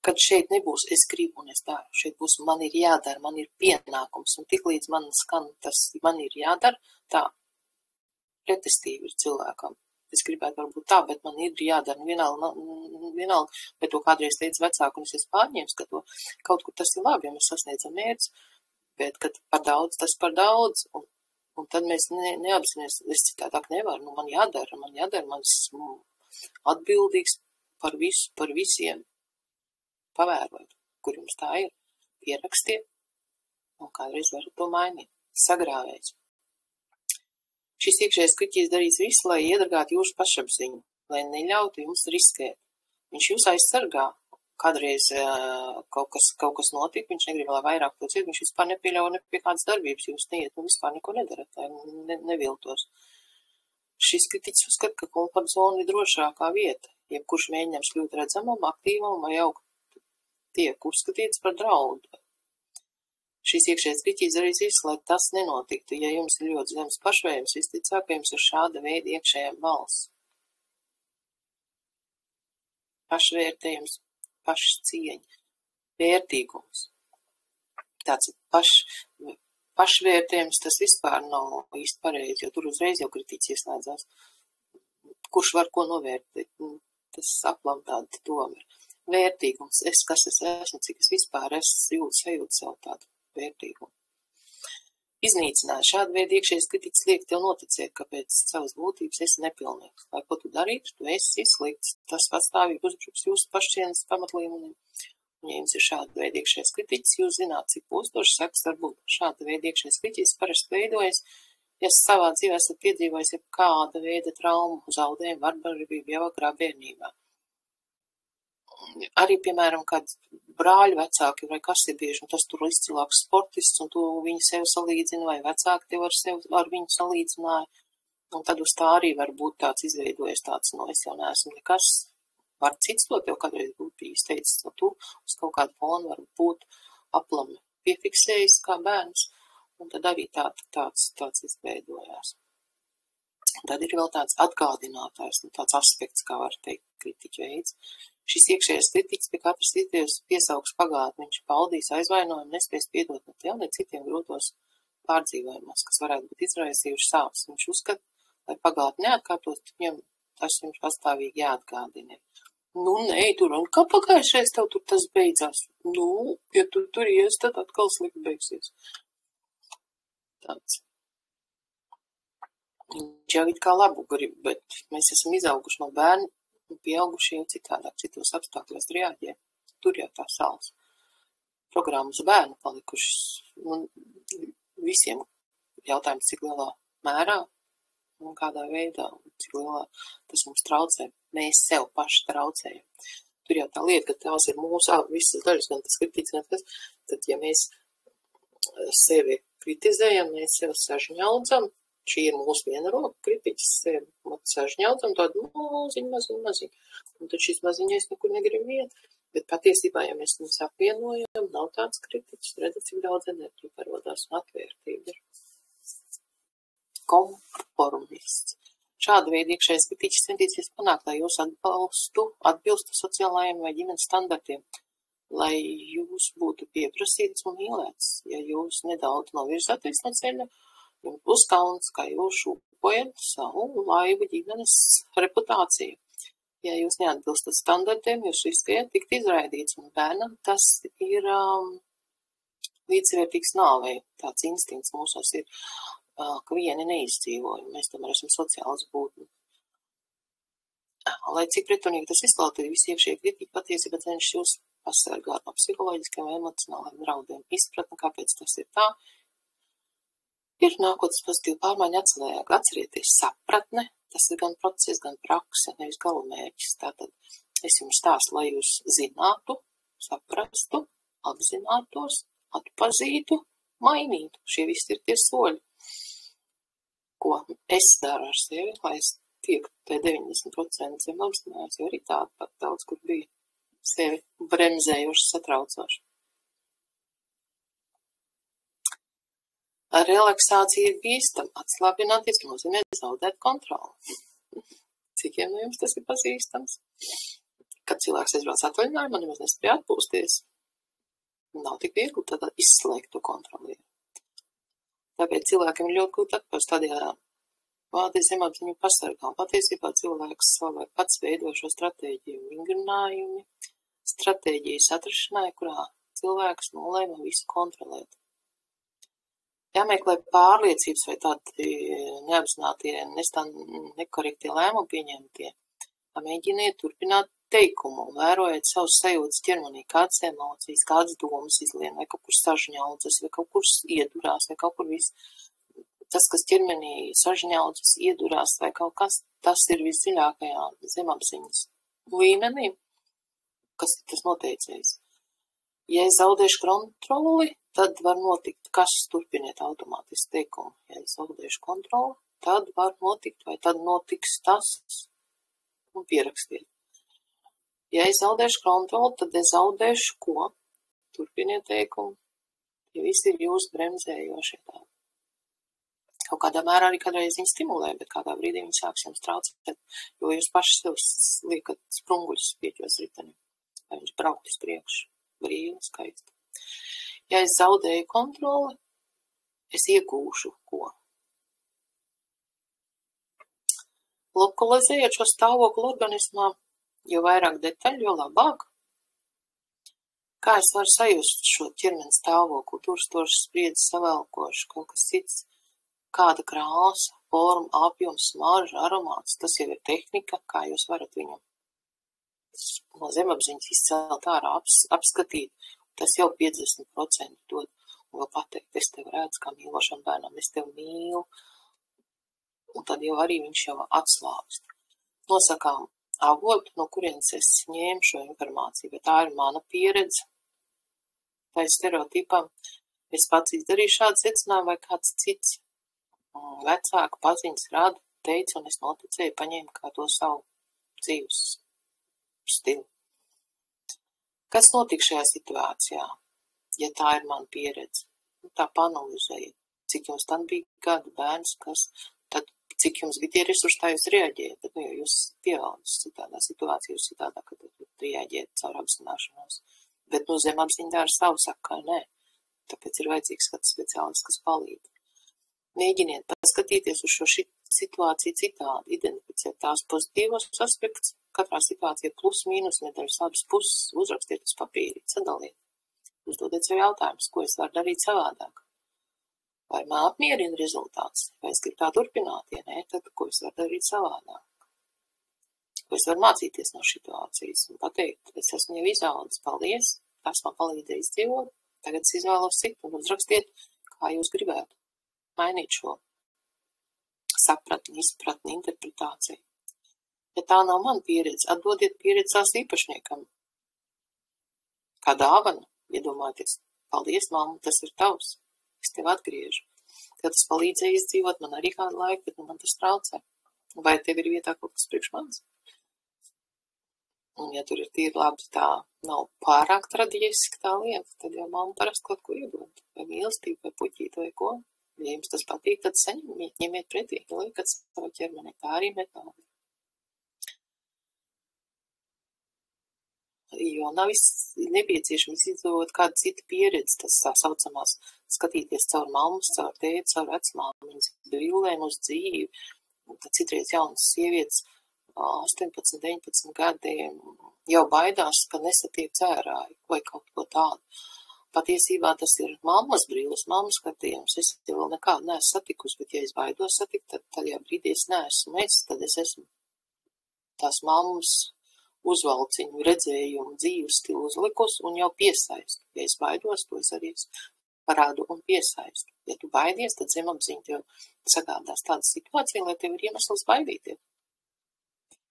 kad šeit nebūs es gribu un es daru, šeit būs man ir jādara, man ir pienākums, un tiklīdz man skan tas man ir jādara, tā pretestība ir cilvēkam. Es gribētu varbūt tā, bet man ir jādara vienalga, bet to kādreiz teica vecāku, un es pārņēmu, ka to kaut kur tas ir labi, ja mēs sasniedzam mērķus, bet kad par daudz, tas par daudz, un tad mēs neapzināmies, es citādāk nevaru, man jādara, man esmu atbildīgs par visiem, pavērojot, kur jums tā ir, pierakstiet, un kādreiz varat to mainīt, sagrāvēt. Šis iekšējais kritiķis darīs visu, lai iedragātu jūsu pašapziņu, lai neļautu jums riskēt. Viņš jūs aizsargā. Kādreiz kaut kas notika, viņš negrib, lai vairāk to ciet, viņš vispār nepieļauj ne pie kādas darbības, jūs neiet un vispār neko nedarat, neviltos. Šis kritiķis uzskata, ka komforta zona ir drošākā vieta, jebkurš mēģinājums kļūt redzamam, aktīvam vai augt tiek uzskatīts par draudu. Šis iekšējais kritiķis darīs visu, lai tas nenotiktu. Ja jums ir ļoti zemes pašvērtējums, visticāk, ka jums ir šāda veida iekšējā balss. Pašvērtējums, pašcieņa, vērtīgums. Tāds pašvērtējums, tas vispār nav īsti pareizi, jo tur uzreiz jau kritiķis ieslēdzās. Kurš var ko novērtēt? Tas aplam tāda doma ir. Vērtīgums, kas es esmu, cik es vispār sajūtu savu tādu vērtīgumu. Iznīcināt šādu veidu iekšējais kritiķis liek tev noticēt, ka pēc savas būtības esi nepilnīgs. Lai ko tu darītu, tu esi slikts. Tas patstāvīgi uzbruks jūsu pašcieņas pamatlīmenim. Un ja jums ir šāda veida iekšējais kritiķis, jūs zināt, cik postoši sekas var būt. Šāda veida iekšējais kritiķis parasti veidojas, ja savā dzīvē esat piedzīvojis kāda veida traumu, zaudējumu, vardarbību jau agrā bērnībā. Arī, piemēram, kad brāļi vecāki vai kas ir bieži, un tas tur izcilāks sportists, un tu viņu sev salīdzina, vai vecāki tev ar viņu salīdzināja, un tad uz tā arī var būt tāds izveidojies tāds, es jau neesmu nekas, var cits to tev kādreiz būt bijis teicis, tu uz kaut kādu fonu var būt aplami piefiksējis kā bērns, un tad arī tāds izveidojās. Tad ir vēl tāds atgādinātājs, tāds aspekts, kā var teikt, kritiķa veids. Šis iekšējais kritiķis pie katras idejas piesaugs pagātni, viņš paudīs aizvainojumu, nespēs piedot ne tev, ne citiem grūtos pārdzīvojumos, kas varētu būt izraisījuši sāpes. Viņš uzskata, lai pagātni neatkārtos, tas jums pastāvīgi jāatgādina. Nē, tur, un kā pagājušreiz tev tur tas beidzās? Ja tu tur ies, tad atkal slikti beigsies. Tāds. Viņš jau it kā labu grib, bet mēs esam izauguši no bērnu Un pieaugušie jau citādāk, citos apstākļos reaģē. Tur jau tā sauc programmas bērnu palikušas. Visiem jautājums, cik lielā mērā un kādā veidā, cik lielā tas mums traucē. Mēs sev paši traucējam. Tur jau tā lieta, ka tās ir mūsu visas daļas, gan tas kritīts, gan tas, tad ja mēs sevi kritizējam, mēs sev sažņaudzam, šī ir mūsu viena roka, kritiķis sevi sažņaudzam, tādu maziņu. Un tad šis maziņais nekur negrib iet. Bet patiesībā, ja mēs viņus apvienojam, nav tāds kritiķis, redzat, cik daudz enerģiju parodās un atvērtība ir. Konformists. Šāda veida iekšējais kritiķis centīsies panākt, lai jūs atbilstu sociālajiem vai ģimenes standartiem, lai jūs būtu pieprasīts un mīlēts. Ja jūs nedaudz novirzāties no ceļa, jums būs kauns, kā jūs šūpojat savu laivu ģimenes reputāciju. Ja jūs neatbilstat standartiem, jūs riskējat tikt izraidīts, un bērnam tas ir līdzvērtīgs nāvei. Tāds instinkts mūsos ir, ka vieni neizdzīvoja. Mēs tomēr esam sociāls būtni. Lai cik pretrunīgi tas izklausās, visi iekšēji kritiķi patiesībā cenšas jūs pasargāt no psiholoģiskiem vai emocionāliem draudiem. Izpratne, kāpēc tas ir tā, ir nākotnes pozitīva pārmaiņa atslēga. Atcerieties, sapratne. Tas ir gan process, gan prakse, nevis galvenmērķis. Tātad es jums stāstu, lai jūs zinātu, saprastu, apzinātos, atpazītu, mainītu. Šie visi ir tie soļi, ko es daru ar sevi, lai es tieku te 90% zem apzinājos, jo arī tāda pat daudz, kur bija sevi bremzējoši, satraucoši. Relaksācija ir bīstama. Atslābināties nozīmē zaudēt kontroli. Cikiem no jums tas ir pazīstams? Kad cilvēks aizbrauc atvaļinājumā, nemaz nespēj atpūsties. Nav tik viegli tad izslēgt to kontroli. Tāpēc cilvēkiem ir ļoti grūti atpūst tādējā vārdi zemapziņu pasargā. Patiesībā cilvēks savulaik pats veido šo stratēģiju vingrinājumi, stratēģijas atrašanai, kurā cilvēks nolēma visu kontrolēt. Jāmeklē pārliecības vai tādi neapzinātie, nekorektie lēmumi pieņemtie. Mēģiniet turpināt teikumu un vērojiet savus sajūtas ķermenī, kādas emocijas, kādas domas izlien, vai kaut kur sažņaudzas, vai kaut kur iedurās, vai kaut kur viss. Tas, kas ķermenī sažņaudzas, iedurās vai kaut kas, tas ir visdziļākajā zemapziņas līmenī, kas ir tas noteicējs. Ja es zaudēšu kontroli, tad var notikt, kas turpiniet automātiski teikumu. Ja es zaudēšu kontroli, tad var notikt, vai tad notiks tas, un pierakstiet. Ja es zaudēšu kontroli, tad es zaudēšu ko? Turpiniet teikumu. Ja visi ir jūs bremzējošie tā. Kaut kādā mērā arī kādreiz viņi stimulē, bet kādā brīdī viņi sāks jums traucēt, jo jūs paši sev liekat sprunguļus pieķos riteni, vai viņš braukt uz priekšu. Brīvi, skaisti. Ja es zaudēju kontroli, es iegūšu ko? Lokalizējiet šo stāvokli organismā, jo vairāk detaļu, jo labāk. Kā es varu sajust šo ķermeņa stāvokli, durstoši, spriedzi, savēlkoši, kaut kas cits, kāda krāsa, forma, apjoms, smarža, aromāts, tas jau ir tehnika, kā jūs varat viņu no zemapziņas izcelt ārā, apskatīt, tas jau 50% dod, un vēl pateikt, es tev redzu, kā mīlošam bērnam, es tev mīlu, un tad jau arī viņš jau atslābst. Nosakām avotu, no kurienes es ņēmu šo informāciju, bet tā ir mana pieredze, tā ir stereotipam, es pats izdarīju šādu secinājumu vai kāds cits vecāku paziņas rādu teica, un es noticēju, paņēmu kā to savu dzīves stilu. Kas notika šajā situācijā, ja tā ir mana pieredze? Tā panalizējiet, cik jums tad bija gadu bērns, tad cik jums bija tie resursi, tā jūs reaģējat, bet jo jūs pieaudzis citādā situācijā, jūs citādā, kad reaģējat caur apzināšanos. Bet zemapziņa dara savu, saka, nē, tāpēc ir vajadzīgs kāds speciālists, kas palīdz. Mēģiniet paskatīties uz šo situāciju citādi, identificēt tās pozitīvos aspektus, katrā situācijā plus, mīnus, medaļas abas puses, uzrakstiet uz papīri, sadaliet. Uzdodiet sev jautājumus, ko es varu darīt savādāk. Vai man apmierina rezultāts, vai es gribu tā turpināt, ja nē, tad ko es varu darīt savādāk. ko es varu mācīties no situācijas un pateikt, es esmu jau izaudzis, paldies, tas man palīdzēja izdzīvot, tagad es izvēlos citu un uzrakstiet, kā jūs gribētu mainīt šo sapratni, izpratni, interpretāciju. Ja tā nav mana pieredze, atdodiet pieredzi tās īpašniekam. Kā dāvana, iedomājieties, paldies, mamma, tas ir tavs, es tev atgriežu. Tev tas palīdzēja izdzīvot, man arī kādu laiku, bet man tas traucē. Vai tev ir vietā kaut kas priekš manis? Un ja tur ir tīri labi, tā nav pārāk tradiģiski tā lieta, tad jau mamma parasti kaut ko iedod. Vai mīlestību, vai puķīti, vai ko. Ja jums tas patīk, tad saņemiet, ņemiet pretī, ja liekat savu ķermeni. Tā arī metāli. Jo nav nepieciešams izdot kādu citu pieredzi, tas tā saucamās skatīties caur mammas, caur tēti, caur vecmāmiņas brillēm uz dzīvi. Tad citreiz jaunas sievietes 18, 19 gadiem jau baidās, ka nesatiek dzērāju vai kaut ko tādu. Patiesībā tas ir mammas brilles, mammas skatījums. Es jau vēl nekādu neesmu satikusi, bet ja es baidos satikt, tad tajā brīdī es neesmu es, tad es esmu tās mammas uzvalciņu, redzējumu, dzīves stilu uzlikus un jau piesaistu. Ja es baidos, to es arī parādu un piesaistu. Ja tu baidies, tad zemapziņa tev sagādās tādu situāciju, lai tev ir iemesls baidīties.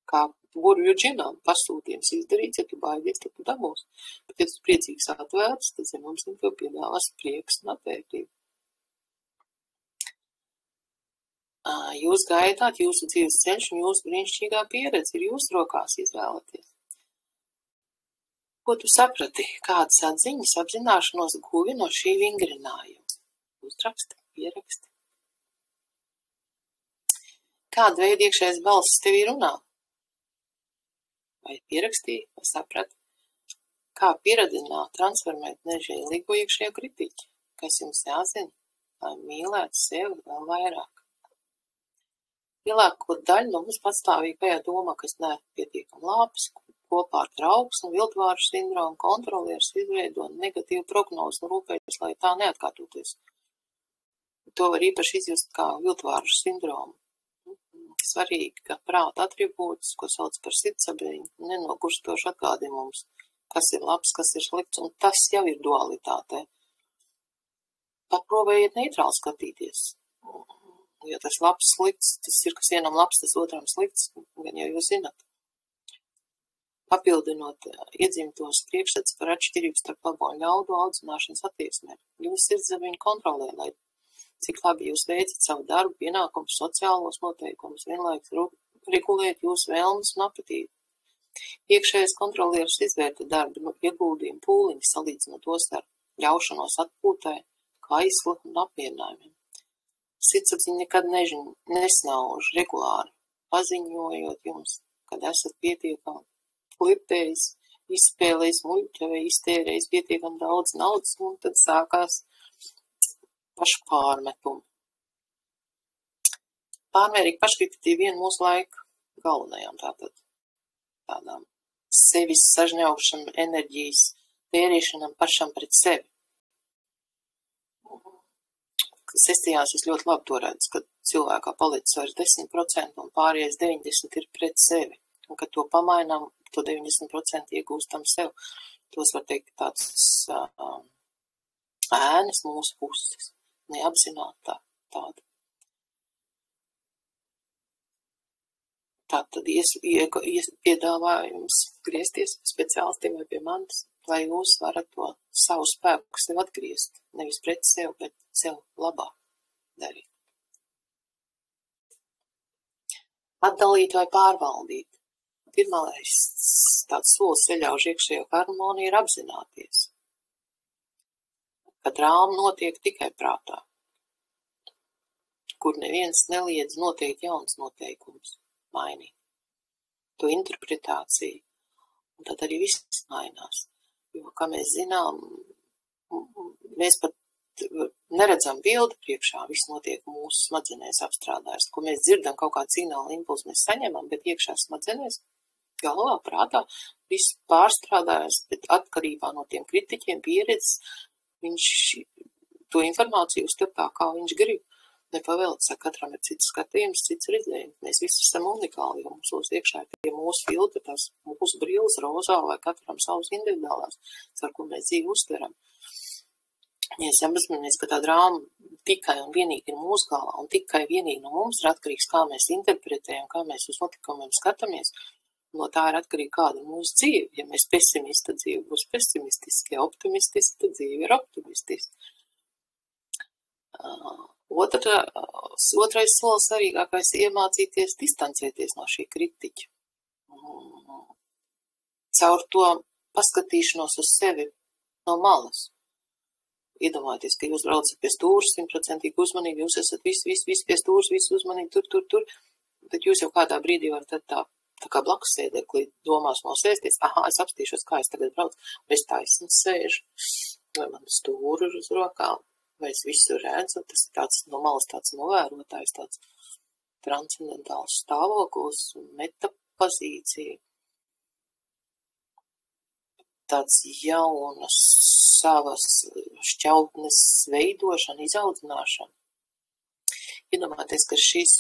Kā burvju džinām pasūtījums izdarīts, ja tu baidies, tad tu dabūsi. Bet ja tu priecīgs atvērts, tad zemapziņa tev piedāvās prieks un atvērtību. Jūs gaidāt, jūsu dzīves ceļš un jūsu brīnišķīgā pieredze ir jūsu rokās izvēlēties. Ko tu saprati? Kādas atziņas, apzināšanos guvi no šī vingrinājuma? Uzraksti, pieraksti. Kāda veida iekšējais balss tevī runā? Vai pierakstīji, vai saprati? Kā pieradināt, transformēt nežēlīgo iekšējo kritiķi? Kas jums jāzina? Lai mīlētu sevi vēl vairāk. Lielāko daļu no mums patstāvīgi vajag domā, kas neesmu pietiekami labs, kopā ar trauksmu, viltvāru sindromu, kontrolieris izveido negatīvu prognozi un rūpējas, lai tā neatkārtoties. To var īpaši izjust kā viltvāru sindromu. Svarīgi, ka prāta atribūts, ko sauc par sirdsapziņu, nenogurstoši atgādina mums, kas ir labs, kas ir slikts, un tas jau ir dualitāte. Paprobējiet neitrāli skatīties. Ja tas labs slikts, tas ir, kas vienam labs, tas otram slikts, gan jau jūs zināt. Papildinot iedzimtos priekšstats par atšķirības starp labo un ļaudu audzināšanas attieksmēm. Jūs sirdsapziņu kontrolē, lai cik labi jūs veicat savu darbu, pienākumus, sociālos noteikumus, vienlaikus regulēt jūsu vēlmes un apetīti. Iekšējais kontrolieris izvērta darbu, ieguldījumu pūliņu, salīdzinot tos ar ļaušanos atpūtai, kaisli un apmierinājumiem. Sirdsapziņa nekad nesnauž regulāri, paziņojot jums, kad esat pietiekami flirtējis, izspēlējis muļķi vai iztērējis pietiekami daudz naudas, un tad sākās pašpārmetumi. Pārmērīgi paškritika ir viena mūsu laika galvenajām tādām sevis sažņaušana, enerģijas tērēšanam pašam pret sevi. Sesijās es ļoti labi to redzu, ka cilvēkā palicis vairs 10% un pārējais 90% ir pret sevi. Un, kad to pamainām, to 90% iegūstam sev. Tos var teikt tāds ēnas mūsu puses, neapzināti tāda. Tātad piedāvājums griezties pie speciālistiem vai pie manis, lai jūs varat to savu spēku sev atgriezt. Nevis pret sev, bet sev labāk darīt. Atdalīt vai pārvaldīt. Pirmais tāds solis ceļā uz iekšējo harmoniju ir apzināties, ka drāma notiek tikai prātā, kur neviens neliedz noteikt jauns noteikums, mainīt to interpretāciju, un tad arī viss mainās. Jo, kā mēs zinām, mēs pat neredzam bildi priekšā, viss notiek mūsu smadzenēs apstrādājas, ko mēs dzirdam, kaut kādu signālu impulsu mēs saņemam, bet iekšā smadzenēs, galvā, prātā, viss pārstrādājas, bet atkarībā no tiem kritiķiem pieredzes, viņš to informāciju uztver tā, kā viņš grib. nepavēlts, katram ir cits skatījums, cits redzējums. Mēs visi esam unikāli, jo mums iekšā ir tie mūsu filtri, tās mūsu brilles rozā, vai katram savas individuālās, ar ko mēs dzīvi uztveram. Ja es apzināmies, ka tā drāma tikai un vienīgi ir mūsu galvā, un tikai vienīgi no mums ir atkarīgs, kā mēs interpretējam, kā mēs uz notikumiem skatāmies, no tā ir atkarīgi, kāda ir mūsu dzīve. Ja mēs pesimisti, tad dzīve būs pesimistiski, ja optimistiski, tad dzīve ir optimistiski. Otrais solis svarīgākais ir iemācīties distancēties no šī kritiķa. Caur to paskatīšanos uz sevi no malas. Iedomājieties, ka jūs braucat pie stūras, 100% uzmanīgi, jūs esat visi pie stūras, visi uzmanīgi, tur, bet jūs jau kādā brīdī varat tā kā blakus sēdēklī domās nosēsties, es apstīšos, kā es tagad braucu, vai es taisni sēžu, vai man stūra ir uz rokām, vai es visu redzu, tas ir tāds no malas tāds novērotājs, tāds transcendentāls stāvoklis, metapozīcija. Tāds jaunas savas šķautnes veidošana, izaudzināšana. Iedomājieties, ka šis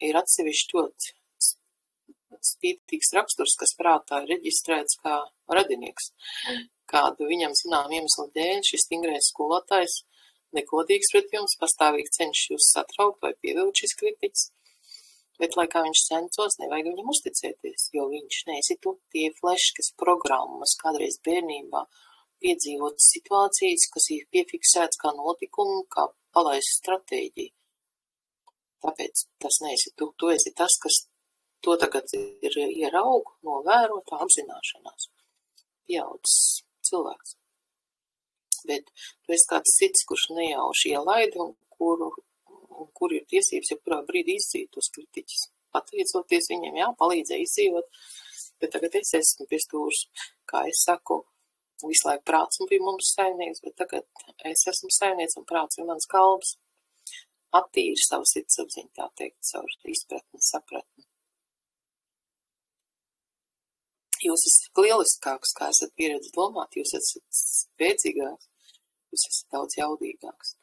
ir atsevišķi ļoti spītīgs raksturs, kas prātā ir reģistrēts kā radinieks. Kādu viņam zinām iemeslu dēļ šis stingrais skolotājs nekodīgs pret jums, pastāvīgi cenšas jūs satraukt vai pievilkt šis kritiķis. Bet, lai kā viņš centos, nevajag viņam uzticēties, jo viņš neesitu tie fleškas programmas kādreiz bērnībā piedzīvot situācijas, kas ir piefiksēts kā notikumu, kā palaisa stratēģija. Tāpēc tas neesi tu. Tu esi tas, kas to tagad ir ieraug, novērot, apzināšanās. Pieaudzis cilvēks. Bet tu esi kāds cits, kurš nejauši ielaida un kur ir tiesības, ja kurā brīdī izdzīvot tos kritiķus. Pateicoties viņiem, palīdzēja izdzīvot, bet tagad es esmu pie stūras, kā es saku, visu laiku prāts bija mums saimnieks, bet tagad es esmu saimnieks un prāts ir mans kalps. Attīri savu sirdsapziņu, tā teikt, savu izpratni, sapratni. Jūs esat lieliskāks, kā esat pieredzi domāt, jūs esat spēcīgāks, jūs esat daudz jaudīgāks.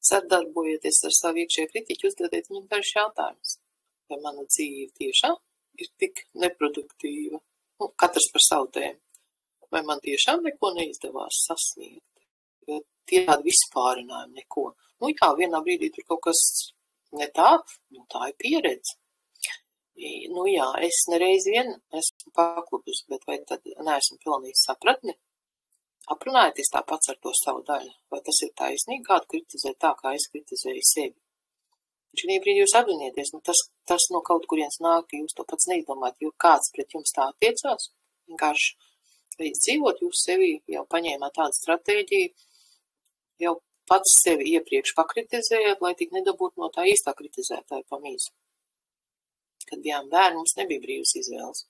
Sadarbojoties ar savu iekšējo kritiķu, uzdodiet viņam dažus jautājumus. Vai mana dzīve tiešām ir tik neproduktīva? Katrs par savu tēmu. Vai man tiešām neko neizdevās sasniegt? Jo tie tādi vispārinājumi neko. Vienā brīdī tur kaut kas ne tā, tā ir pieredze. Es nereiz vien esmu paklupus, bet vai tad neesmu pilnīgi sapratni? Aprunājieties tā pats ar to savu daļu. Vai tas ir taisnīgi, kādu kritizēt tā, kā es kritizēju sevi? Šī brīdī jūs apzināties, tas no kaut kurienes nāk, ka jūs to pats neizdomājat, jo kāds pret jums tā attiecās. Vienkārši līdz dzīvot jūs sevi jau paņēmāt tādu stratēģiju, jau pats sevi iepriekš pakritizējat, lai tik nedabūtu no tā īstā kritizētāja pamīzi. Kad bijām bērni, mums nebija brīvas izvēles,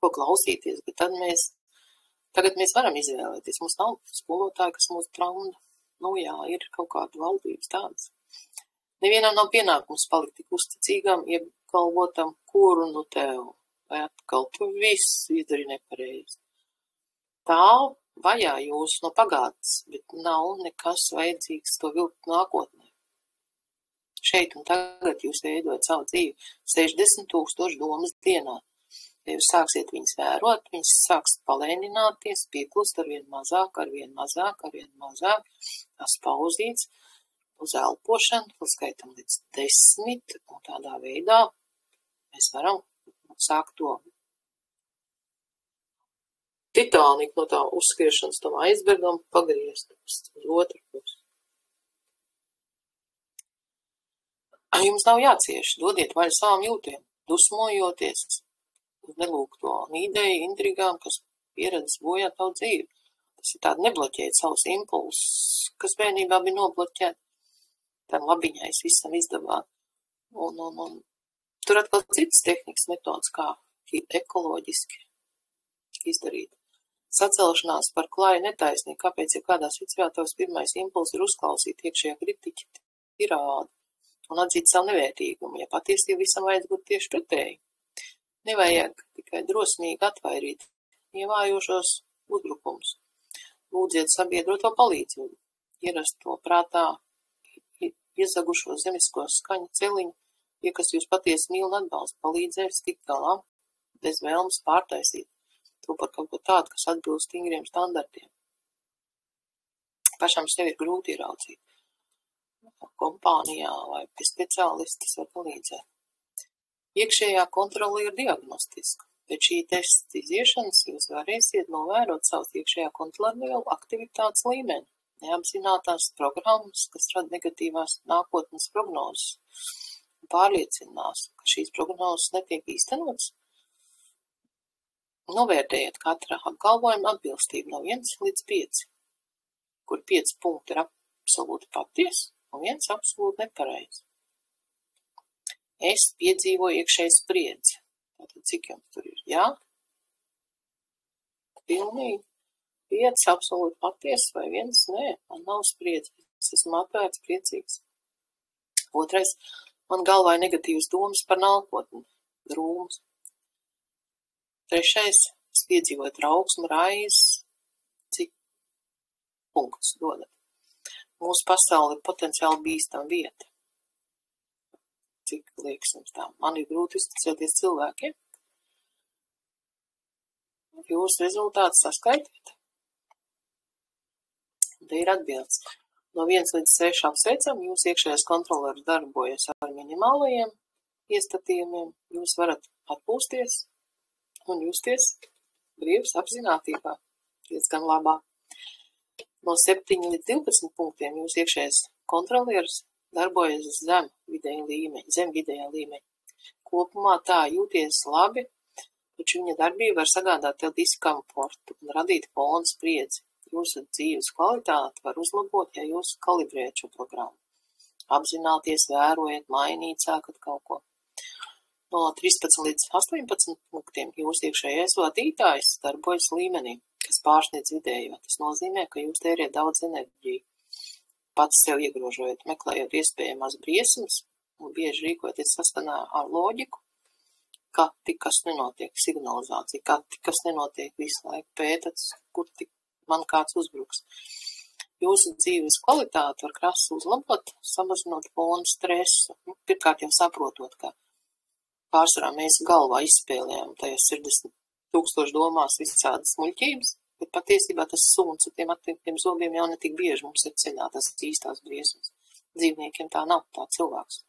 ko klausīties, bet tagad mēs varam izvēlēties. Mums nav skolotāji, kas mūs traumda. Ir kaut kāda valdības tādas. Nevienam nav pienākums palikt tik uzticīgam, iegalvotam, kuru tev, vai atkal tu viss izdari nepareizi. Tā vajā jūs no pagātnes, bet nav nekas vajadzīgs to vilkt nākotnē. Šeit un tagad jūs veidojat savu dzīvi 60,000 domas dienā. Ja jūs sāksiet viņas vērot, viņas sāks palēnināties, pieklust arvien mazāk, tās pauzītes, uz elpošanu, skaitam līdz 10, un tādā veidā mēs varam sākt to Titaniku no tā uzskriešanas tam aizbergam pagriezt uz otru pusi. Jums nav jācieš, dodiet vaļu savām jūtiem, dusmojoties, nelūgto ideju, intrigām, kas pieredzes bojā tavu dzīvi. Tas ir tādi nebloķēt savus impulsus, kas bērnībā bija nobloķēti. Tā labiņais visam izdevāt. Un tur atkal citas tehnikas metodas, kā ekoloģiski izdarīt. Sacelšanās par klāju netaisnību, kāpēc, ja kādā situācijā tavs pirmais impulss ir uzklausīt iekšējā kritiķa tirādu un atzīt savu nevērtīgumu, ja patiesībā visam vajadz būt tieši pretēji. Nevajag tikai drosmīgi atvairīt ievājošos uzbrukumus. Lūdziet sabiedroto palīdzību, ierast to prātā, iezagušo zemisko skaņu celiņu, tie, kas jūs patiesi mīl un atbalsta, palīdzēs tikt galā, bez vēlmes pārtaisīt to par kaut ko tādu, kas atbilst stingriem standartiem. Pašam sevi ir grūti ieraudzīt. Kompānijā vai pie speciālistas var palīdzēt. Iekšējā kontrole ir diagnostiska. Pēc šī testa iziešanas jūs varēsiet novērot savus iekšējā kontrolēvielu aktivitātes līmeni, neapzinātās programmas, kas rada negatīvās nākotnes prognozes, pārliecinās, ka šīs prognozes netiek īstenotas. Novērtējiet katra apgalvojuma atbilstību no 1 līdz 5, kur 5 punkti ir absolūti patiesi un 1 absolūti nepareizi. Es piedzīvoju iekšēju spriedzi. Tātad, cik jums tur ir? Jā? Pilnīgi. 5 absolūti patiesi vai 1? Nē, man nav spriedzi. Es esmu atvērts, priecīgs. 2. Man galvā ir negatīvas domas par nākotni. Drūmas. 3. Es piedzīvoju trauksmu, raizes. Cik punktus dodat? Mūsu pasauli ir potenciāli bīstama vieta. Cik liekas jums tā? Man ir grūti uzticēties cilvēkiem. Jūsu rezultātus saskaitiet. Te ir atbildes. No 1 līdz 6 apsveicam, jūs iekšējais kontrolieris darbojas ar minimālajiem iestatījumiem. Jūs varat atpūsties un justies brīvs apzinātībā. Diezgan labā. No 7 līdz 12 punktiem jūs iekšējais kontrolieris darbojas zem vidējā līmeņa. Kopumā tā jūties labi, taču viņa darbība var sagādāt tev diskomfortu un radīt fona spriedzi. Jūsu dzīves kvalitāti var uzlabot, ja jūs kalibrējat šo programmu. Apzināties, vērojiet, mainīt, sākat kaut ko. No 13 līdz 18 punktiem jūs iekšējais vadītājs darbojas līmenī, kas pārsniedz vidējo. Tas nozīmē, ka jūs tērējat daudz enerģiju. Pats sev iegrožojot, meklējot iespējamās briesmas un bieži rīkoties saskanā ar loģiku, ka tik kas nenotiek, signalizācija, ka tik kas nenotiek visu laiku pētat, kur tik man kāds uzbruks. Jūsu dzīves kvalitāti var krasi uzlabot, samazinot fona stresu. Pirmkārt jau saprotot, ka pārsvarā mēs galvā izspēlējam tajās 60 000 domās visādas muļķības, bet patiesībā tas suns ar tiem zobiem jau netik bieži mums ir ceļā tas īstās briesmas. Dzīvniekiem tā nav, tā cilvēks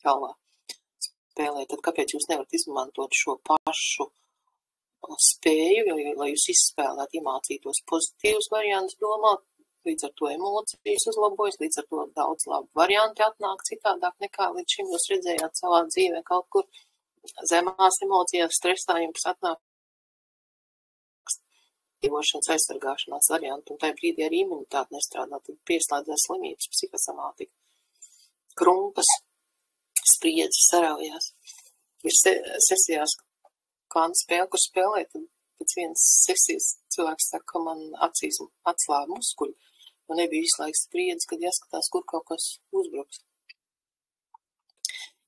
galvā spēlē. Tad kāpēc jūs nevarat izmantot šo pašu spēju, lai jūs izspēlētu, iemācītos pozitīvus variantus domāt, līdz ar to emocijas uzlabojas, līdz ar to daudz labu varianti atnāk citādāk nekā līdz šim jūs redzējāt savā dzīvē kaut kur zemās emocijās, stresā jums atnāk dzīvošanas aizsargāšanās variantu, un tajā brīdī arī imunitāte nestrādā, tad pieslēdzās slimības, psihosomātika, krumpas, spriedzes, saraujās. Ir sesijās kāda spēle, kur spēlē, tad pēc vienas sesijas cilvēks saka, ka man acīs atslāba muskuļi, un nebija visu laiku spriedzes, kad jāskatās, kur kaut kas uzbruks.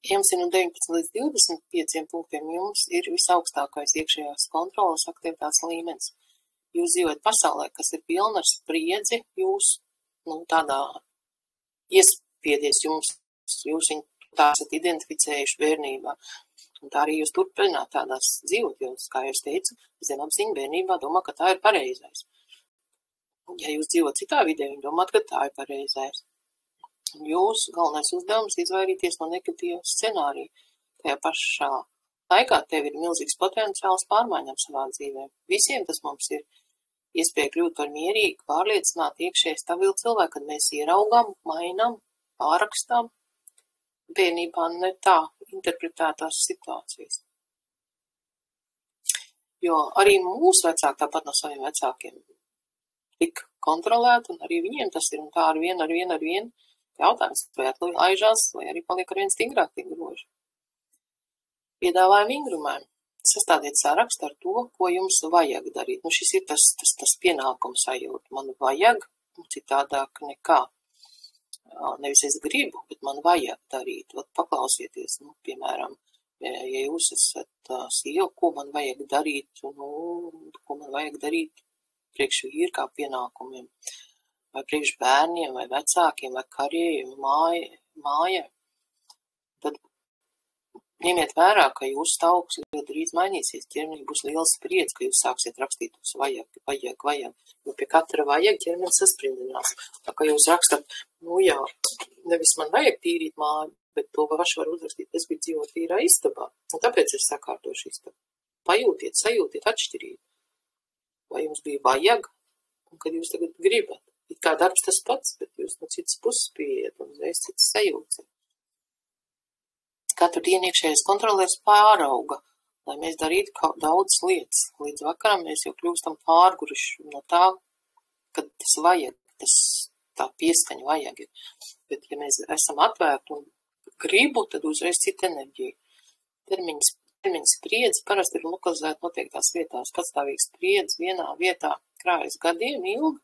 Jums ir no 19 līdz 25 punktiem, jums ir visaugstākais iekšējās kontrolas aktivitātes līmenis. Jūs dzīvojat pasaulē, kas ir pilna ar spriedzi, jūs, tādā iespiedies jums, jūs viņu tā esat identificējuši bērnībā. Un tā arī jūs turpināt tādās dzīvot, jo, kā jūs teicu, zemapziņa bērnībā domā, ka tā ir pareizais. Ja jūs dzīvot citā vidē, viņi domāt, ka tā ir pareizais. Jūsu galvenais uzdevums izvairīties no negatīva scenārija. Tajā pašā laikā tev ir milzīgs potenciāls pārmaiņām savā dzīvē. Visiem tas mums ir iespēja kļūt par mierīgu, pārliecināt iekšēji stabilu cilvēku, kad mēs ieraugām, mainām, pārrakstām bērnībā ne tā interpretētās situācijas. Jo arī mūsu vecāki tāpat no saviem vecākiem tik kontrolēti, un arī viņiem tas ir, un tā ar vienu. Jautājums, vai atlaižās, vai arī paliek ar vien stingrāk tik groži. Piedāvājumu vingrumēm. Sastādiet sarakstu ar to, ko jums vajag darīt. Šis ir tas pienākums sajūta. Man vajag, citādāk nekā. Nevis es gribu, bet man vajag darīt. Paklausieties, piemēram, ja jūs esat sieva, ko man vajag darīt, ko man vajag darīt priekš vīru kā pienākumiem. Vai priekš bērniem, vai vecākiem, vai karjeru, mājai, tad ņemiet vērā, ka jūsu stāvoklis ļoti drīz mainīsies. Ķermenī būs liels spriedzi, ka jūs sāksiet rakstīt tos vajag. Jo pie katra vajag ķermenis sasprindinās. Tā kā jūs rakstat, jā, nevis man vajag tīrīt māju, bet to pašu var uzrakstīt, es gribu dzīvot tīrā istabā. Un tāpēc es sakārtošu istabu. Pajūtiet, sajūtiet atšķirību. Vai jums bija vajag, un kad jūs tagad gribat. It kā darbs tas pats, bet jūs no citas puses pieiet un uzreiz citas sajūtas. Katru dienu iekšējais kontrolieris pārauga, lai mēs darītu daudz lietas. Līdz vakaram mēs jau kļūstam pārguruši no tā, kad tas vajag, tā pieskaņa vajag. Bet ja mēs esam atvērti un gribu, tad uzreiz cita enerģija. Termiņa spriedze parasti ir lokalizēta noteiktās vietās. Patstāvīgs spriedze vienā vietā krājas gadiem ilgi,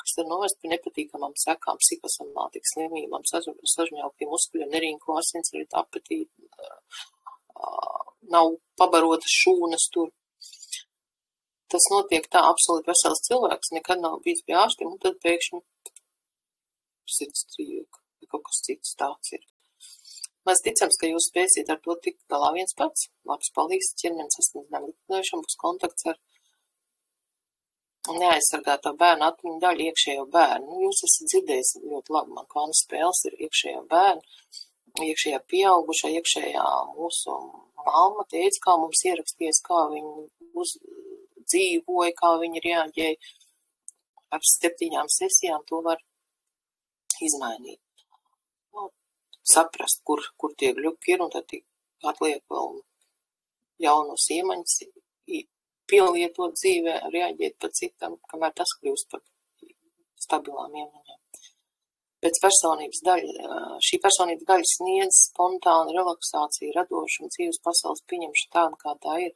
kas tad novest pie nepatīkamām sekām, psihosomātikas slimībām, sažņauktiem muskuļiem, nerīnko asinsritu, apetīti, nav pabarotas šūnas tur. Tas notiek tā, absolūti vesels cilvēks, nekad nav bijis pie ārstiem, un tad pēkšņi sirds trieka, ja kaut kas cits tāds ir. Mēs ticams, ka jūs spēsiet ar to tikt galā viens pats. Labs palīgs ķermenis sasniedzamam likvidēšanu, būs kontakts ar neaizsargāto bērnu atmiņu daļu iekšējo bērnu. Jūs esat dzirdējis ļoti labi, man kvantu spēles ir iekšējo bērnu, iekšējā pieaugušā, iekšējā mūsu mamma, teica, kā mums ieraksties, kā viņi dzīvoja, kā viņi reaģēja. Ar 7 sesijām to var izmainīt. Saprast, kur tie gļuki ir, un tad atliek vēl jaunos iemaņas, pielietot dzīvē, reaģēt pa citam, kamēr tas kļūst par stabilām iemaņām. Pēc šī personības daļa sniedz spontānu relaksāciju, radošu un dzīves pasaules pieņemšanu tādu, kā tā ir.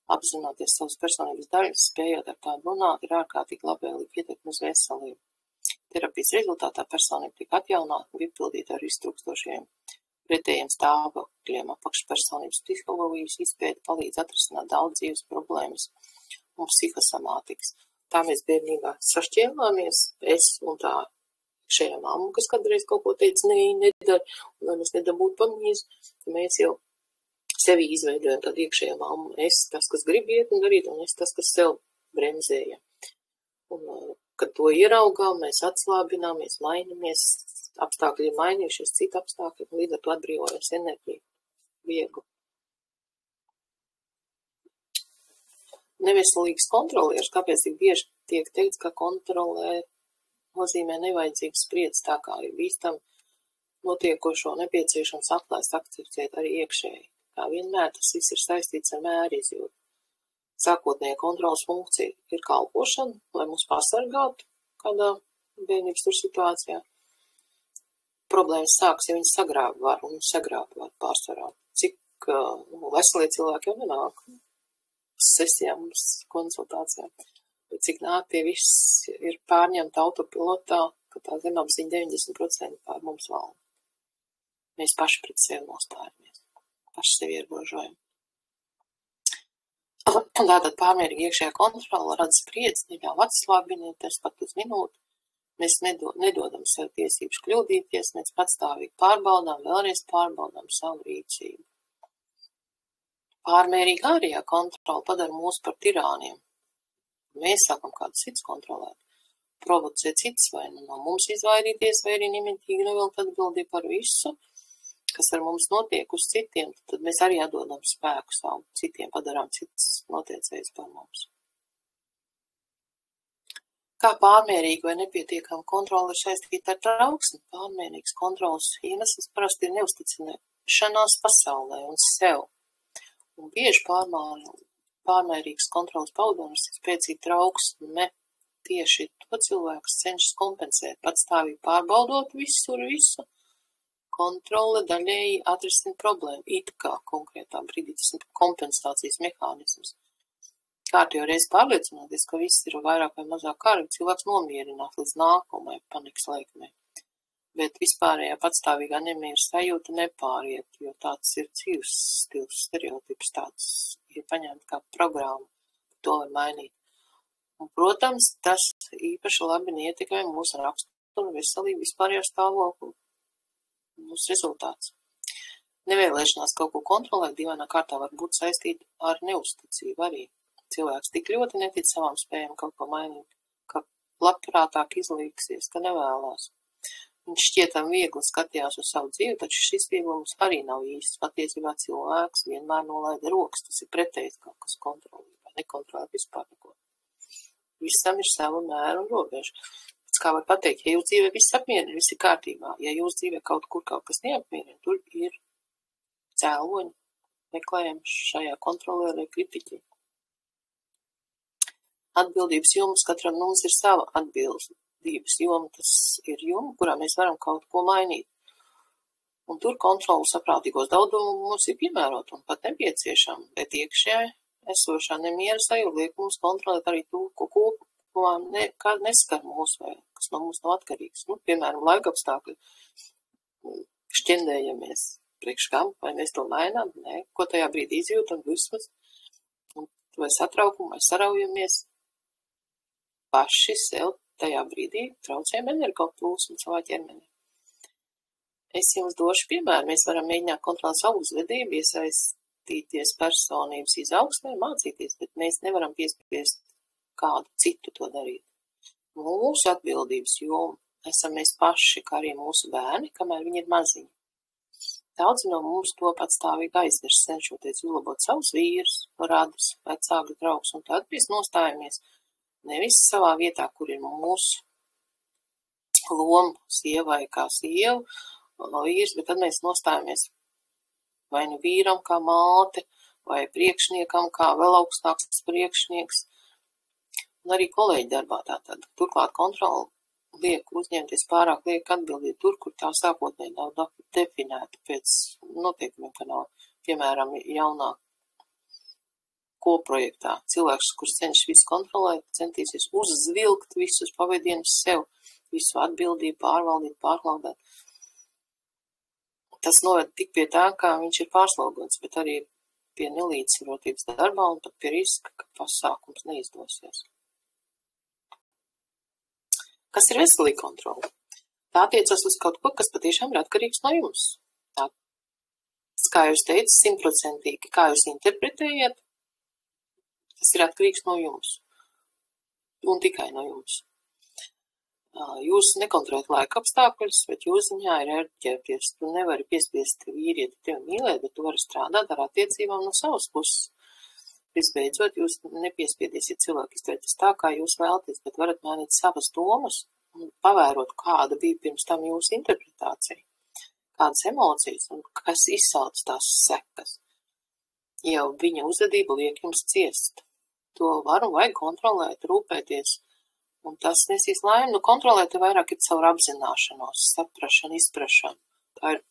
Apzinoties savas personības daļas, spējot ar tādu runāt, ir ārkārtīgi labvēlīgi ietekmi uz veselību. Terapijas rezultātā personība tiek atjaunāta un piepildīta ar iztrūkstošiem pretējiem stāvokļiem. Apakšpersonības psiholoģijas izpēte palīdz atrisināt daudz dzīves problēmas un psihosomātikas. Tā mēs bērnībā sašķēlāmies, es un tā iekšējā mamma, kas kādreiz kaut ko teica, nedara, un lai mēs nedabūtu pamīzi, mēs jau sevi izveidojam tādu iekšējā mammu. Es tas, kas grib iet un darīt, un es tas, kas sev bremzēja. Un, kad to ieraugām, mēs atslābināmies, mainamies, apstākļi ir mainījušies, citi apstākļi, un līdz ar to atbrīvojas enerģija. Viegli. Neveselīgs kontrolieris, kāpēc tik bieži tiek teikts, ka kontrolē nozīmē nevajadzīgs spriedzi, tā kā ir bīstam notiekošo nepieciešams atlaist akceptēt arī iekšēji. Kā vienmēr tas viss ir saistīts ar mēru izjūtu. Sākotnējā kontrolas funkcija ir kalpošana, lai mūs pasargātu kādā bērnības tur situācijā. Problēmas sāks, ja viņi sagrāb var un sagrāb var pārsvarā. Cik veselie cilvēki jau nenāk sesijām, konsultācijām. Bet cik nāk, tie viss ir pārņemta autopilotā, ka tā zemapziņa 90% pār mums valda. Mēs paši pret sevi nostājamies, paši sevi ierobežojam. Tātad pārmērīgi iekšējā kontrola rada spriedzi, neļauj atslābināties pat uz minūti. Mēs nedodam sev tiesības kļūdīties, mēs patstāvīgi pārbaudām, vēlreiz pārbaudām savu rīcību. Pārmērīga ārējā kontrola padara mūs par tirāniem. Mēs sākam kādu cits kontrolēt, provocēt cits vai no mums izvairīties, vai arī nemitīgi nevilkt atbildību par visu, kas ar mums notiek uz citiem, tad mēs arī atdodam spēku savu citiem, padarām citas notiecējas par mums. Kā pārmērīga vai nepietiekama kontrola ir saistīta ar trauksmi? Pārmērīgas kontrolas iemesls parasti ir neusticināšanās pasaulē un sev. Un bieži pārmērīgas kontrolas paudonis ir spēcīga trauksme. Tieši to cilvēks cenšas kompensēt, patstāvīgi pārbaudot visu. Kontrole daļēji atrisina problēmu, it kā konkrētā brīdī tas ir kompensācijas mehānisms. Kārtējo reizi pārliecinoties, ka viss ir vairāk vai mazāk kārtīgi, cilvēks nomierinās līdz nākamajai panikas laikmei. Bet vispārējā patstāvīgā nemieru sajūta nepāriet, jo tāds ir dzīves stils, stereotips, tāds ir paņemts kā programma, to var mainīt. Un, protams, tas īpaši labi neietekmē mūsu raksturu veselību vispārējo stāvokli. mūsu rezultāts. Nevēlēšanās kaut ko kontrolēt dīvainā kārtā var būt saistīta ar neuzticību arī. Cilvēks tik ļoti netic savām spējām kaut ko mainīt, ka labprātāk izlīksies, ka nevēlās. Viņš šķietam viegli skatījās uz savu dzīvi, taču šis vieglums arī nav īsts. Patiesībā cilvēks vienmēr nolaida rokas, tas ir pretējs kaut kas kontrolībā, nekontrolēt vispār neko. Visam ir sava mēra un robeža. Pēc kā var pateikt, ja jūs dzīvē viss apmierina, viss ir kārtībā. Ja jūs dzīvē kaut kur kaut kas neapmierina, tur ir cēloņi, meklējam šajā kontrolē kritiķi. Atbildības jomas katram mums ir sava atbildības joma, tas ir joma, kurā mēs varam kaut ko mainīt. Un tur kontrolu saprātīgos daudzumus ir piemērot un pat nepieciešama, bet iekšējā esošā nemiera sajūta liek mums kontrolēt arī to, ko kopumā neskar mūs vai kas no mums nav atkarīgs. Piemēram, laikapstākļi šķendējamies priekš kam, vai mēs to mainām, nē, ko tajā brīdī izjūtam, vismaz, vai satraukumu, vai saraujamies paši sev tajā brīdī traucējam energoplūsmu savā ķermenī. Es jums došu piemēru, mēs varam mēģināt kontrolēt savu uzvedību, iesaistīties personības izaugsmē, mācīties, bet mēs nevaram piespiest kādu citu to darīt. Mūsu atbildības joma esam mēs paši, kā arī mūsu bērni, kamēr viņi ir maziņi. Daudzi no mums to patstāvīgi aizmirst, cenšoties uzlabot savus vīrus, radus, vecāku draugus, un tad mēs nostājamies nevis savā vietā, kur ir mūsu loma, sievai kā sieva, vīrs, bet tad mēs nostājamies vai nu vīram kā māte, vai priekšniekam kā vēl augstāks priekšnieks, un arī kolēģi darbā tātad. Turklāt kontroli liek uzņemties pārāk liek atbildību tur, kur tā sākotnēji nav definēta pēc noteikumiem, ka nav, piemēram, jaunā koprojektā. Cilvēks, kurš cenšas visu kontrolēt, centīsies uzzvilkt visus pavadienus sev, visu atbildību pārvaldīt, pārklaudēt. Tas noved tik pie tā, kā viņš ir pārslogots, bet arī pie nelīdzsvarotības darbā un pat pie riska, ka pasākums neizdosies. Kas ir veselīga kontrole? Tā attiecas uz kaut ko, kas patiešām ir atkarīgs no jums. Tā, kā jūs teicat, 100%, kā jūs interpretējat, tas ir atkarīgs no jums. Un tikai no jums. Jūs nekontrolējat laika apstākļus, bet jūs ziņā ir ērģēties. Tu nevari piespiest vīrieti tevi mīlēt, bet tu vari strādāt ar attiecībām no savas puses. Visbeidzot, jūs nepiespiediesiet cilvēku izturēties tā, kā jūs vēlaties, bet varat mainīt savas domas un pavērot, kāda bija pirms tam jūsu interpretācija, kādas emocijas un kas izsauc tās sekas. Jau viņa uzvedība liek jums ciest. To var un vajag kontrolēt, rūpēties, un tas nesīs laimi. Kontrolēt vairāk ir caur apzināšanos, saprašanu, izprašanu. Tā ir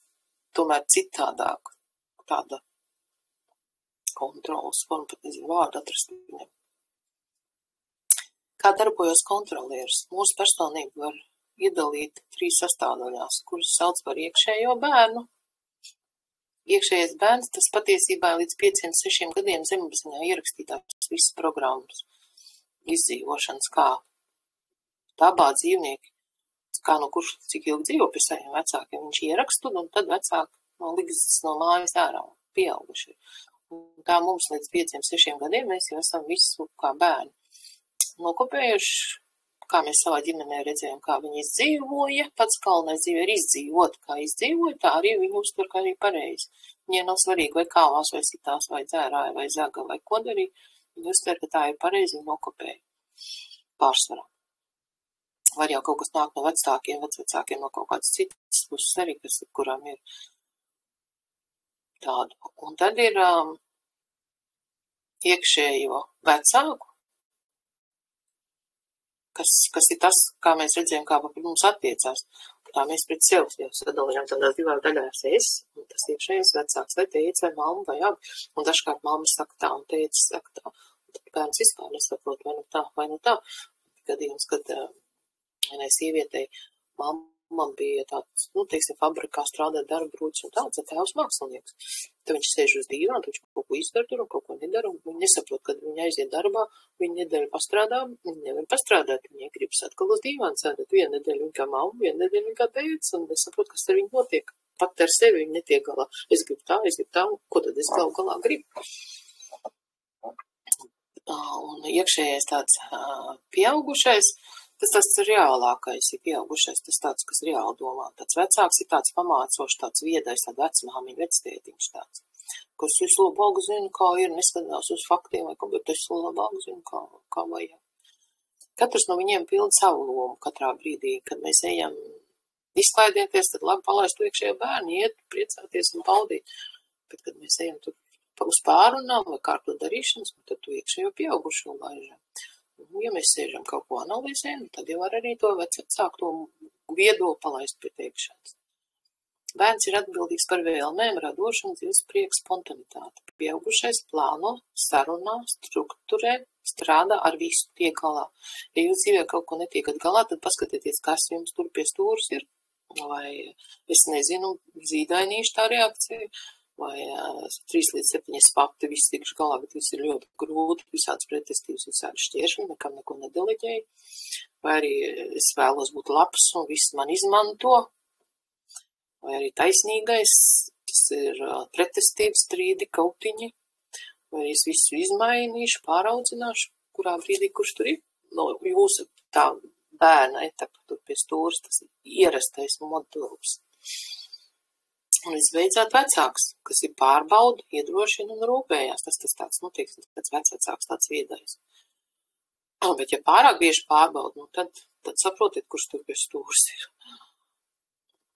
tomēr citādāk, tāda kontrolas forma, pat nezinu vārdu atrast viņam. Kā darbojas kontrolieris? Mūsu personību var iedalīt 3 sastāvdaļās, kuras sauc par iekšējo bērnu. Iekšējais bērns, tas patiesībā līdz 5-6 gadiem zemapziņā ierakstītās visas programmas izdzīvošanas, kā dabā dzīvnieki, kā no kurš cik ilgi dzīvo pie saviem vecākiem, viņš ierakstu, un tad vecāki liks no mājas ārā, pieauguši. Un tā mums līdz 5-6 gadiem mēs jau esam visu kā bērni nokopējuši, kā mēs savā ģimenē redzējām, kā viņi izdzīvoja. Pats galvenais dzīve ir izdzīvot, kā izdzīvoja, tā arī viņi uztur kā arī pareizi. Viņai nav svarīgi, vai kāvās, vai sitās, vai dzērāja, vai zaga, vai ko darīja. Viņi uztver, ka tā ir pareizi, viņi nokopēja pārsvarā. Var jau kaut kas nāk no vecākiem, vecākiem no kaut kādas citas puses arī, kurām ir tādu. Un tad ir iekšējo vecāku, kas ir tas, kā mēs redzējām, kā pret mums attiecās. Tā mēs pret sevi jau sadalījām tādās 2 daļās. Es, un tas iekšējais vecāks, vai tētis, vai mamma, vai abi. Un dažkārt mamma saka tā, un tētis saka tā. Un tad bērns vispār nesaprot, vai nu tā, vai nu tā. Gadījums, kad vienai sievietei mamma bija tāds, teiksim, fabrikā strādāt darba brūcis un tāds, tēvs mākslinieks. Tad viņš sēž uz dīvāna, viņš kaut ko izdara tur un kaut ko nedara, un viņi nesaprot, kad viņi aiziet darbā, viņi nedēļu pastrādā, viņi nevar pastrādāt, viņi gribas atkal uz dīvāna sēdēt 1 nedēļu, viņa kā mamma, 1 nedēļu, viņa kā tētis, un nesaprot, kas ar viņu notiek. pat ar sevi viņi netiek galā. Es gribu tā, ko tad es galu galā gribu? Un iekšējais tāds pieaugušais, tas reālākais ir pieaugušais, tas tāds, kas reāli domā. Tāds vecāks ir tāds pamācošs, tāds viedais, tāds vecmāmiņa, vectētiņš tāds. Kas es labāk zinu, kā ir, neskatās uz faktiem, vai ko, bet es labāk zinu, kā vajag. Katrs no viņiem pilda savu lomu katrā brīdī, kad mēs ejam izklaidēties, tad labi palaistu iekšējo bērnu, iet, priecāties un baudīt. Bet, kad mēs ejam tur uz pārunām vai kārtot darīšanas, tad tu iekšējo pieaugušo laižam. Ja mēs sēžam kaut ko analizējam, tad jau var arī to vecāku to viedokli palaist pie teikšanas. Bērns ir atbildīgs par vēlmēm, radošanu, dzīves prieku, spontanitāti. Pieaugušais plāno, sarunā, strukturē, strādā ar visu tiek galā. Ja jūs dzīvē kaut ko netiekat galā, tad paskatieties, kas jums tur pie stūras ir. Vai, es nezinu, zīdainīšu tā reakcija, vai 3 līdz 7 fakti, viss tikšu galā, bet viss ir ļoti grūti, visāds pretestības, visādi šķiešana, nekam neko nedeliģēju. Vai arī es vēlos būt labs un viss man izmanto, vai arī taisnīgais, tas ir pretestības, strīdi, kautiņi, vai es visu izmainīšu, pāraudzināšu, kurā brīdī, kurš tur ir. No jūsu tā bērna etapa tur pie stūras, tas ir ierastais modelis. Un visbeidzot vecāks, kas ir pārbauda, iedrošina un rūpējās. Tas tāds, tāds vecāks, tāds viedais. Bet ja pārāk bieži pārbauda, tad saprotiet, kurš tur pie stūras ir.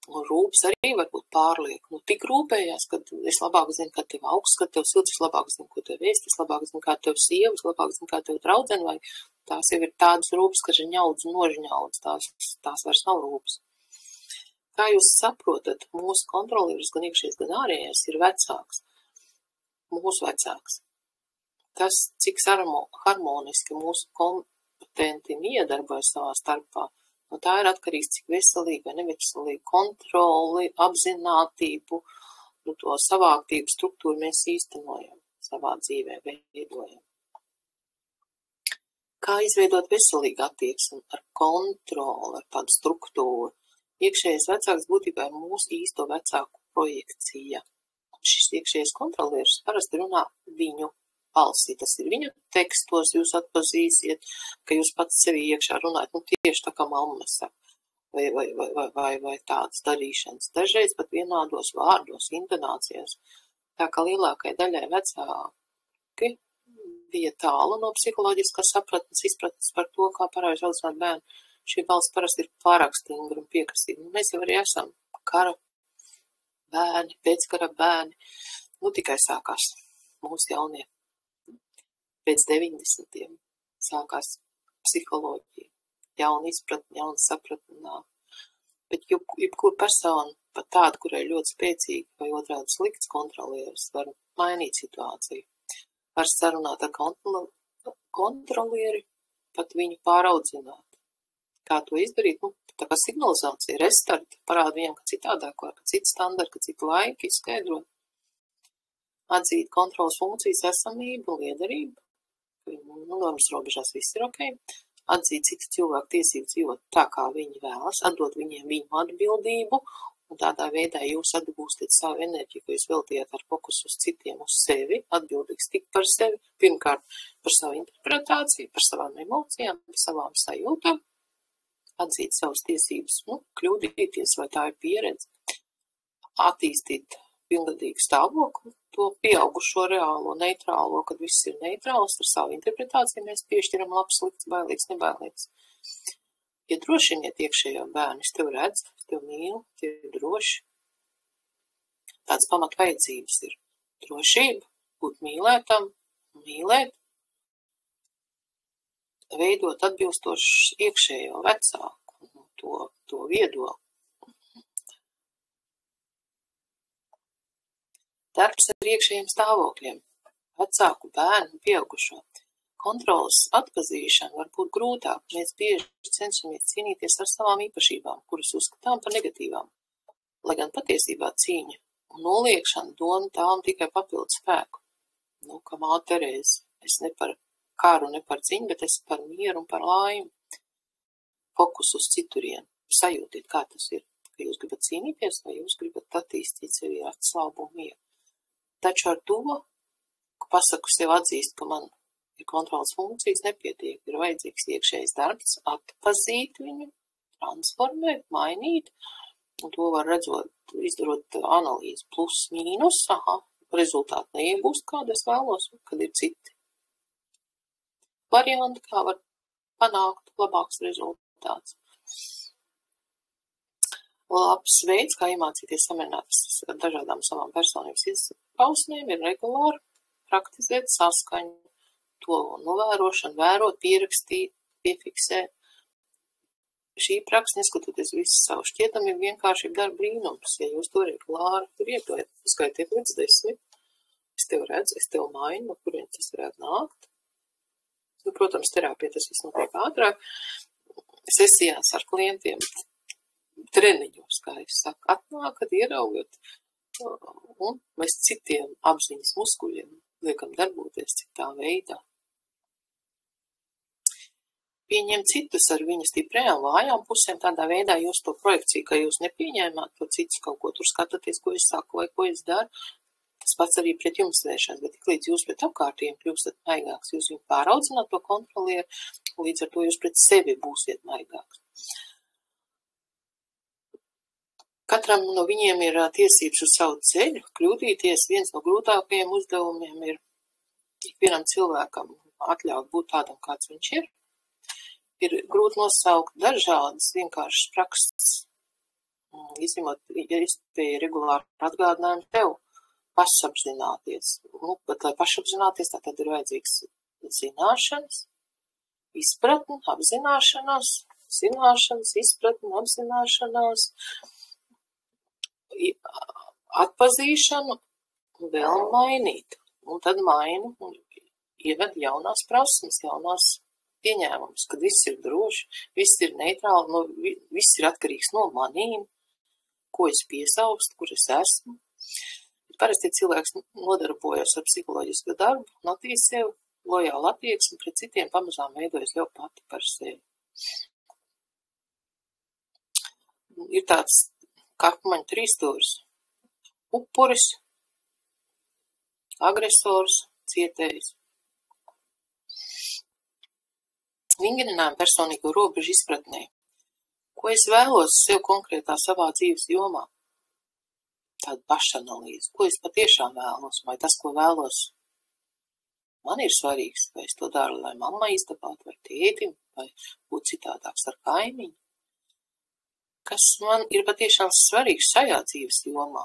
Un rūpes arī var būt pārliek. Tik rūpējās, ka es labāk zinu, kā tev augsts, kā tev silts, es labāk zinu, ko tev ēst, es labāk zinu, kā tev sievas, labāk zinu, kā tev draudzene, vai tās jau ir tādas rūpes, ka žņaudz un nožņaudz, tās vairs nav rūpes. Kā jūs saprotat, mūsu kontrolieris, gan iekšējais, gan ārējais, ir vecāks. Mūsu vecāks. Tas, cik harmoniski mūsu kompetenti iedarbojas savā starpā, no tā ir atkarīgs, cik veselīgi vai neveselīgi kontroli, apzinātību, to savāktību struktūru mēs īstenojam savā dzīvē, veidojam. Kā izveidot veselīgu attieksmi ar kontroli, ar tādu struktūru? Iekšējais vecāks būtībā ir mūsu īsto vecāku projekcija. Šis iekšējais kontrolieris parasti runā viņu balsī. Tas ir viņu tekstos, jūs atpazīsiet, ka jūs pats sevi iekšā runājat, tieši tā kā mamma saka, vai tādas darīšanas. Dažreiz pat vienādos vārdos, intonācijās. Tā kā lielākai daļai vecāki bija tālu no psiholoģiskās sapratnes, izpratnes par to, kā pareizi audzināt bērnu. Šī balss parasti ir pārāk stingra un piekasīga. Mēs jau arī esam kara bērni, pēckara bērni. Tikai sākās mūsu jaunie. Pēc 90. sākās psiholoģija, jauna izpratne, jauna sapratne. Bet jebkur persona, pat tāda, kurai ļoti spēcīga vai otrādi slikts kontrolieris, var mainīt situāciju. Var sarunāt ar kontrolieri, pat viņu pāraudzināt. Kā to izdarīt? Tā kā signalizācija, restart, parāda viņam, ka citādāk var, ka cits standarti, ka citi laiki izskaidrot. Atzīt kontrolas funkcijas esamību, liederību, normas robežās viss ir ok. Atzīt citu cilvēku tiesību dzīvot tā, kā viņi vēlas, atdot viņiem viņu atbildību, un tādā veidā jūs atgūstat savu enerģiju, ko jūs veltījāt ar fokusu uz citiem, uz sevi, atbildīgs tik par sevi, pirmkārt par savu interpretāciju, par savām emocijām, par savām sajūtām. Atzīt savas tiesības, kļūdīties, vai tā ir pieredze, attīstīt pilngadīgu stāvokli, to pieaugušo reālo, neitrālo, kad viss ir neitrāls, ar savu interpretāciju mēs piešķiram labs, slikts, bailīgs, nebailīgs. Ja drošiniet iekšējo bērnu, es tev redzu, es tev mīlu, tev ir droši. Tāds pamat vajadzības ir drošība, būt mīlētam, mīlēt, veidot atbilstošu iekšējo vecāku, to viedokli. Darbs ar iekšējiem stāvokļiem, vecāku, bērnu, pieaugušo. Kontrolas atpazīšana var būt grūtāk. Mēs bieži cenšamies cīnīties ar savām īpašībām, kuras uzskatām par negatīvām. Lai gan patiesībā cīņa un noliekšana doma tām tikai papildu spēku. Kā māte Terēze, es ne par kāru, ne par ciņu, bet es par mieru un par laimi. Fokus uz citurien. Sajūtiet, kā tas ir. ka jūs gribat cīnīties vai jūs gribat attīstīt sevi ar atslābu un mieru. Taču ar to, ka pasaku sev atzīst, ka man ir kontrolas funkcijas, nepietiek, ir vajadzīgs iekšējais darbs, atpazīt viņu, transformēt, mainīt, un to var redzot, izdarot analīzi plus, mīnus, rezultāti neiegūst, kādu es vēlos, kad ir citi varianti, kā var panākt labāks rezultāts. Labs veids, kā iemācīties samierināties ar dažādām savām personības izpausmēm, ir regulāri praktizēt saskaņu, to novērošanu, vērot, pierakstīt, piefiksēt. Šī praksa, neskatoties visu savu šķietamību, vienkārši dara brīnums. Ja jūs to regulāri tur ietojat, skaitiet līdz 10, es tev redzu, es tev mainu, no kurien tas varētu nākt. Nu, protams, terapija tas viss notiek ātrāk. Sesijās ar klientiem, treniņos, kā es saku, atnākat, ieraugat, un mēs citiem apziņas muskuļiem liekam darboties citā veidā. Pieņem citus ar viņa stiprajām, vājām pusēm, tādā veidā jūs to projekciju, ka jūs nepieņēmāt to citus kaut ko tur skatāties, ko es saku vai ko es daru, tas pats arī pret jums vēršās, bet tik līdz jūs pret apkārtiem kļūstat maigāks, jūs viņu pāraudzināt to kontrolieru, līdz ar to jūs pret sevi būsiet maigāks. Katram no viņiem ir tiesības uz savu ceļu, kļūdīties. Viens no grūtākajiem uzdevumiem ir ikvienam cilvēkam atļaut būt tādam, kāds viņš ir. Ir grūti nosaukt dažādas vienkāršas prakses, izņemot, ja iespēja regulāri atgādinājumu tev pašapzināties. Bet, lai pašapzināties, tad ir vajadzīgs zināšanas, izpratne, apzināšanās, izpratne, apzināšanās, atpazīšanu un vēl mainīt. Un tad mainu un ieved jaunās prasmes, jaunās pieņēmumus, kad viss ir droši, viss ir neitrāli, viss ir atkarīgs no manīm, ko es piesaukstu, kur es esmu. Parasti cilvēks nodarbojas ar psiholoģisku darbu un attīst sev lojālu attieksmi pret citiem, pamazām veidojas jau pati par sevi. Ir tāds karpmaņa trīsstūris - upuris, agresors, cietējs. Vingrinājumi personīgo robežu izpratnē. Ko es vēlos sev konkrētā savā dzīves jomā? Tāda pašanalīze. Ko es patiešām vēlos? Vai tas, ko vēlos, man ir svarīgs? Vai es to daru, lai mamma izdabātu, vai tētim, vai būtu citādāks ar kaimiņu? Kas man ir patiešām svarīgs šajā dzīves jomā?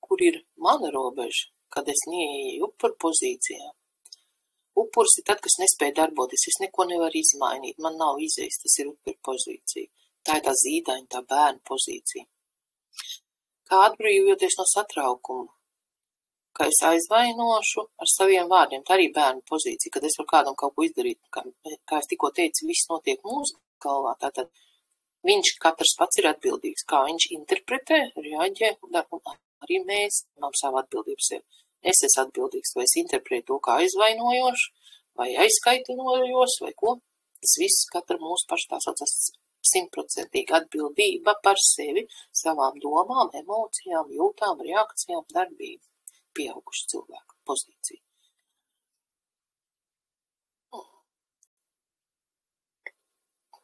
Kur ir mana robeža, kad es neieju upuru pozīcijā? Upurs ir tad, kas nespēja darboties, es neko nevaru izmainīt, man nav izejas, tas ir upuru pozīcija. Tā ir tā zīdaņa, tā bērna pozīcija. Kā atbrīvoties no satraukuma, ka es aizvainošu ar saviem vārdiem, tā arī bērna pozīcija, kad es varu kādam kaut ko izdarīt, kā es tikko teicu, viss notiek mūsu galvā, tātad viņš katrs pats ir atbildīgs, kā viņš interpretē, reaģē, un arī mēs ņemam savu atbildību sev. Es esmu atbildīgs, vai es interpretu to kā aizvainojošu, vai aizskaitinojos, vai ko. Tas viss katra mūsu paša tā saucas 100% atbildība par sevi, savām domām, emocijām, jūtām, reakcijām, darbību. Pieaugušu cilvēku pozīciju.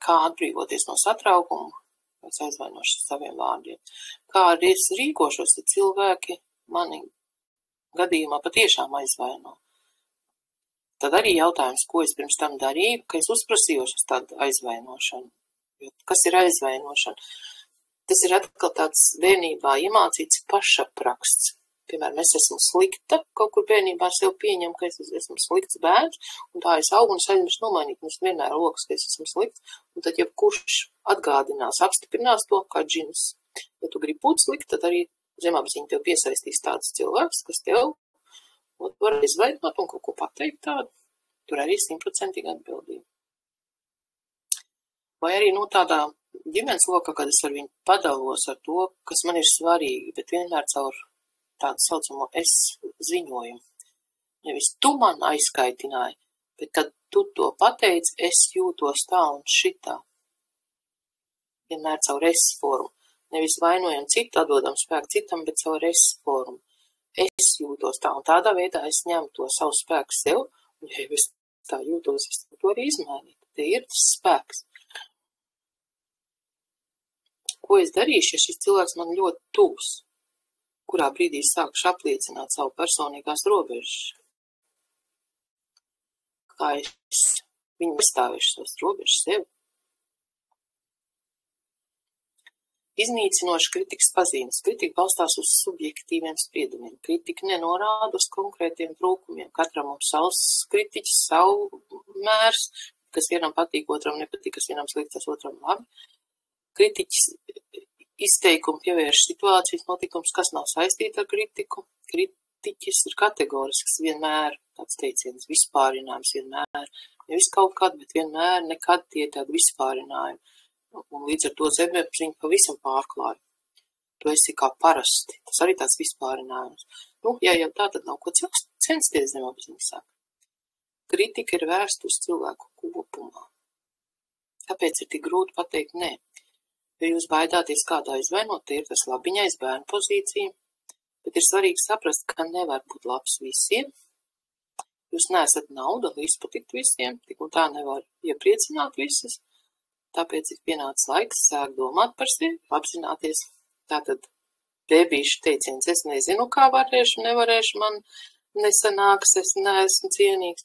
Kā atbrīvoties no satraukuma, vai es aizvainošu saviem vārdiem. Kā arī es rīkošos, ja cilvēki mani gadījumā patiešām aizvaino. Tad arī jautājums, ko es pirms tam darīju, ka es uzprasījos uz tādu aizvainošanu. Kas ir aizvainošana? Tas ir atkal tāds bērnībā iemācīts pašapraksts. Piemēram, es esmu slikta, kaut kur bērnībā sev pieņem, ka es esmu slikts bērns, un tā es augu un es aizmirstu nomainīt, un es vienmēr lokas, ka es esmu slikts, un tad, ja kurš atgādinās, apstiprinās to, kā džins, ja tu gribi būt slikta, tad arī zemapziņa tev piesaistīs tāds cilvēks, kas tev var izvainot un kaut ko pateikt tādu, tur arī 100% atbildība. Vai arī tādā ģimenes lokā, kad es ar viņu padalos ar to, kas man ir svarīgi, bet vienmēr caur tādu saucamo es ziņojumu. Nevis tu man aizskaitināji, bet kad tu to pateici, es jūtos tā un šitā. vienmēr caur es formu. Nevis vainojam citu, atdodam spēku citam, bet caur es formu. Es jūtos tā, un tādā veidā es ņemu to savu spēku sev, un ja es tā jūtos, es to arī izmainīju. Te ir tas spēks. Ko es darīšu, ja šis cilvēks man ļoti tuvs? Kurā brīdī sākšu apliecināt savu personīgās robežas? Kā es viņu aizstāvēšu savas robežas sev? Iznīcinoša kritikas pazīmes. Kritika balstās uz subjektīviem spriedumiem. Kritika nenorāda uz konkrētiem trūkumiem. Katram mums savs kritiķis, savu mērs, kas vienam patīk, otram nepatīk, kas vienam slikts, tas otram labi. Kritiķis izteikumi pievērš situācijas notikums, kas nav saistīta ar kritiku. Kritiķis ir kategorisks vienmēr, tāds teiciens, vispārinājums vienmēr. Nevis kaut kad, bet vienmēr, nekad tie tādi vispārinājumi. Un līdz ar to zemapziņu pavisam pārklāju. Tu esi kā parasti. Tas arī tāds vispārinājums. Ja jau tā, tad nav ko censties zemapziņu sāk. Kritika ir vērsta uz cilvēku kopumā. Kāpēc ir tik grūti pateikt nē? Ja jūs baidāties kādā izvainot, tie ir tas labiņais bērnu pozīcija, bet ir svarīgi saprast, ka nevar būt labs visiem. Jūs neesat nauda, lai izpatikt visiem, tik un tā nevar iepriecināt visus. Tāpēc ir pienācis laiks sāk domāt par sevi, apzināties. Tātad bēbīšu teiciens, es nezinu, kā varēšu, nevarēšu, man nesanāks, es neesmu cienīgs.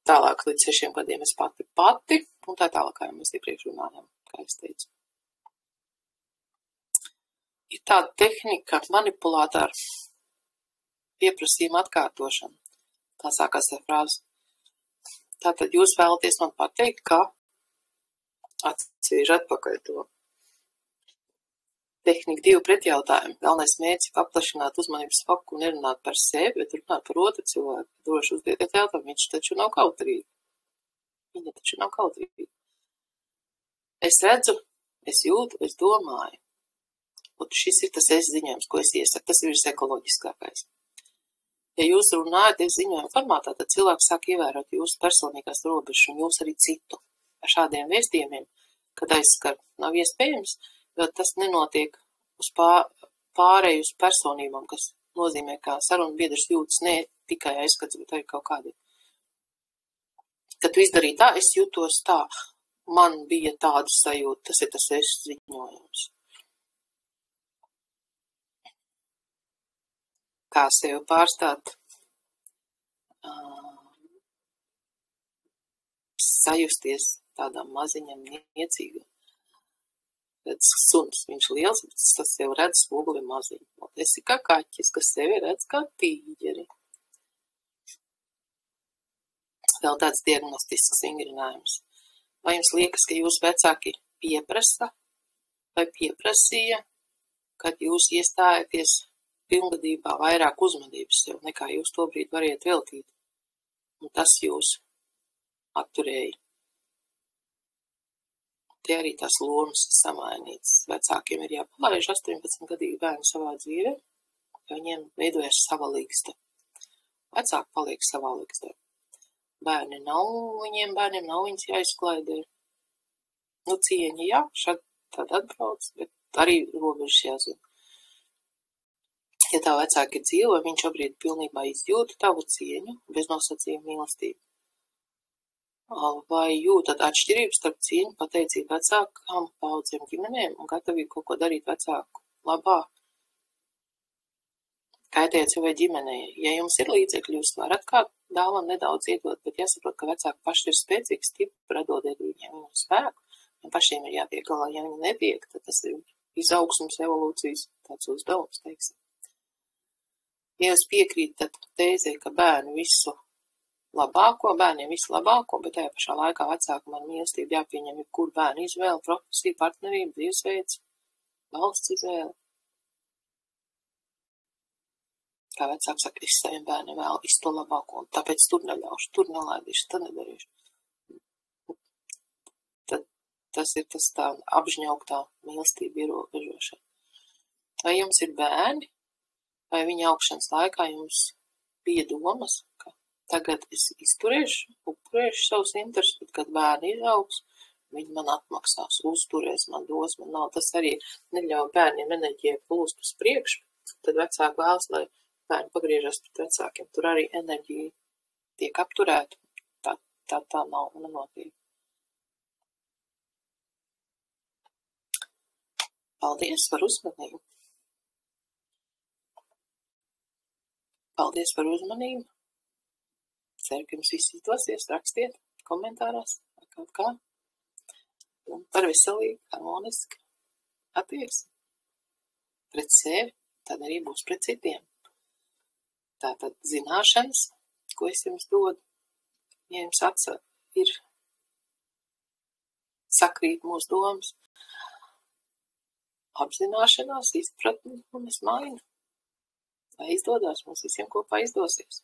Tālāk līdz 6 gadiem es pati, un tā tālāk, kā mēs iepriekš runājām, kā es teicu. Ir tāda tehnika, manipulāta ar pieprasījumu atkārtošanu. Tā sākās ar frāzi. Tātad jūs vēlaties man pateikt, ka atsvīž atpakaļ to. Tehnika 2 pretjautājumi. Galvenais mērķis paplašināt uzmanības foku un nerunāt par sevi, bet runāt par otru cilvēku. Droši uzdiet jautājumu, viņš taču nav kautrīgi. Viņa taču nav kautrīgi. Es redzu, es jūtu, es domāju. Un šis ir tas es ziņojums, ko es iesaku. Tas ir ekoloģiskākais. Ja jūs runājat es ziņojumu formātā, tad cilvēks sāk ievērot jūsu personīgās robežas un jūs arī citu. Ar šādiem vēstījumiem, kad aizskar nav iespējams, jo tas nenotiek uz pārēju uz personībām, kas nozīmē, kā saruna biedrs jūtas ne tikai aizskats, bet arī kaut kādi. Kad tu izdarīji tā, es jūtos tā, man bija tāda sajūta, tas ir tas es ziņojums. Kā sev pārstāt sajusties tādam maziņam niecīgam. Redz suns, viņš liels, bet tas sev redz spoguli maziņu. Tas ir kā kaķis, kas sevi redz kā tīģeri. Vēl tāds diagnostisks vingrinājums. Vai jums liekas, ka jūsu vecāki pieprasa vai pieprasīja, kad jūs iestājaties pilngadībā vairāk uzmanības sev, nekā jūs to brīdi variet veltīt? Un tas jūs atturēja. Tie arī tās lomas samainītas. Vecākiem ir jāpalaiž 18-gadīgi bērni savā dzīvē, jo viņiem veidojas sava līgsta. Vecāki paliek savā līgstā. Bērniem nav viņas jāizklaidē. Cieņa, jā, šad tad atbrauc, bet arī robežas jāzina. Ja tā vecāki ir dzīvo, viņš šobrīd pilnībā izjūta tavu cieņu bez nosacījuma mīlestību. Vai jūtat atšķirības starp cieņu, pateicību vecākām, paudzēm, ģimenēm un gatavību kaut ko darīt vecāku labā? Kaitējot savai ģimenei. Ja jums ir līdzekļi, jūs varat kā dāvam nedaudz iedot, bet jāsaprot, ka vecāki paši ir spēcīgi, stipri, atdodiet viņiem viņu spēku. Viņam pašiem ir jātiek galā. Ja viņi netiek, tad tas ir izaugsmes evolūcijas tāds uzdevums, teiksim. Ja jūs piekrītat tēzē, ka bērniem visu labāko, bet tajā pašā laikā vecākam ar mīlestību jāpieņem jebkuru bērnu izvēli, profesiju, partnerību, dzīvesveids, valsts izvēli. Kā vecāks saka, es saviem bērniem vēl visu to labāko, un tāpēc tur neļaušu, tur nelaidīšu, tad nedarīšu. Tad tas ir tas tā apžņauktā mīlestība ierobežošana. Vai jums ir bērni, vai viņa augšanas laikā jums bija domas, ka tagad es izturēšu, upurēšu savus intereses, bet kad bērni izaugs, viņi man atmaksās, uzturēs, man dos, man nav. Tas arī neļauj bērniem enerģijai plūst uz priekšu. Tad vecāki vēlas, lai bērni pagriežas pret vecākiem. Tur arī enerģija tiek apturēta. Tā nav nenotiek. Paldies par uzmanību. Paldies par uzmanību. Ceru, ka jums viss izdosies. Rakstiet komentārās vai kaut kā. Un par veselīgu, harmonisku attieksmi pret sevi, tad arī būs pret citiem. Tātad zināšanas, ko es jums dodu, ja jums ir sakrīt mūsu domas, apzināšanās, izpratni, un es mainu. Lai izdodas, mums visiem kopā izdosies.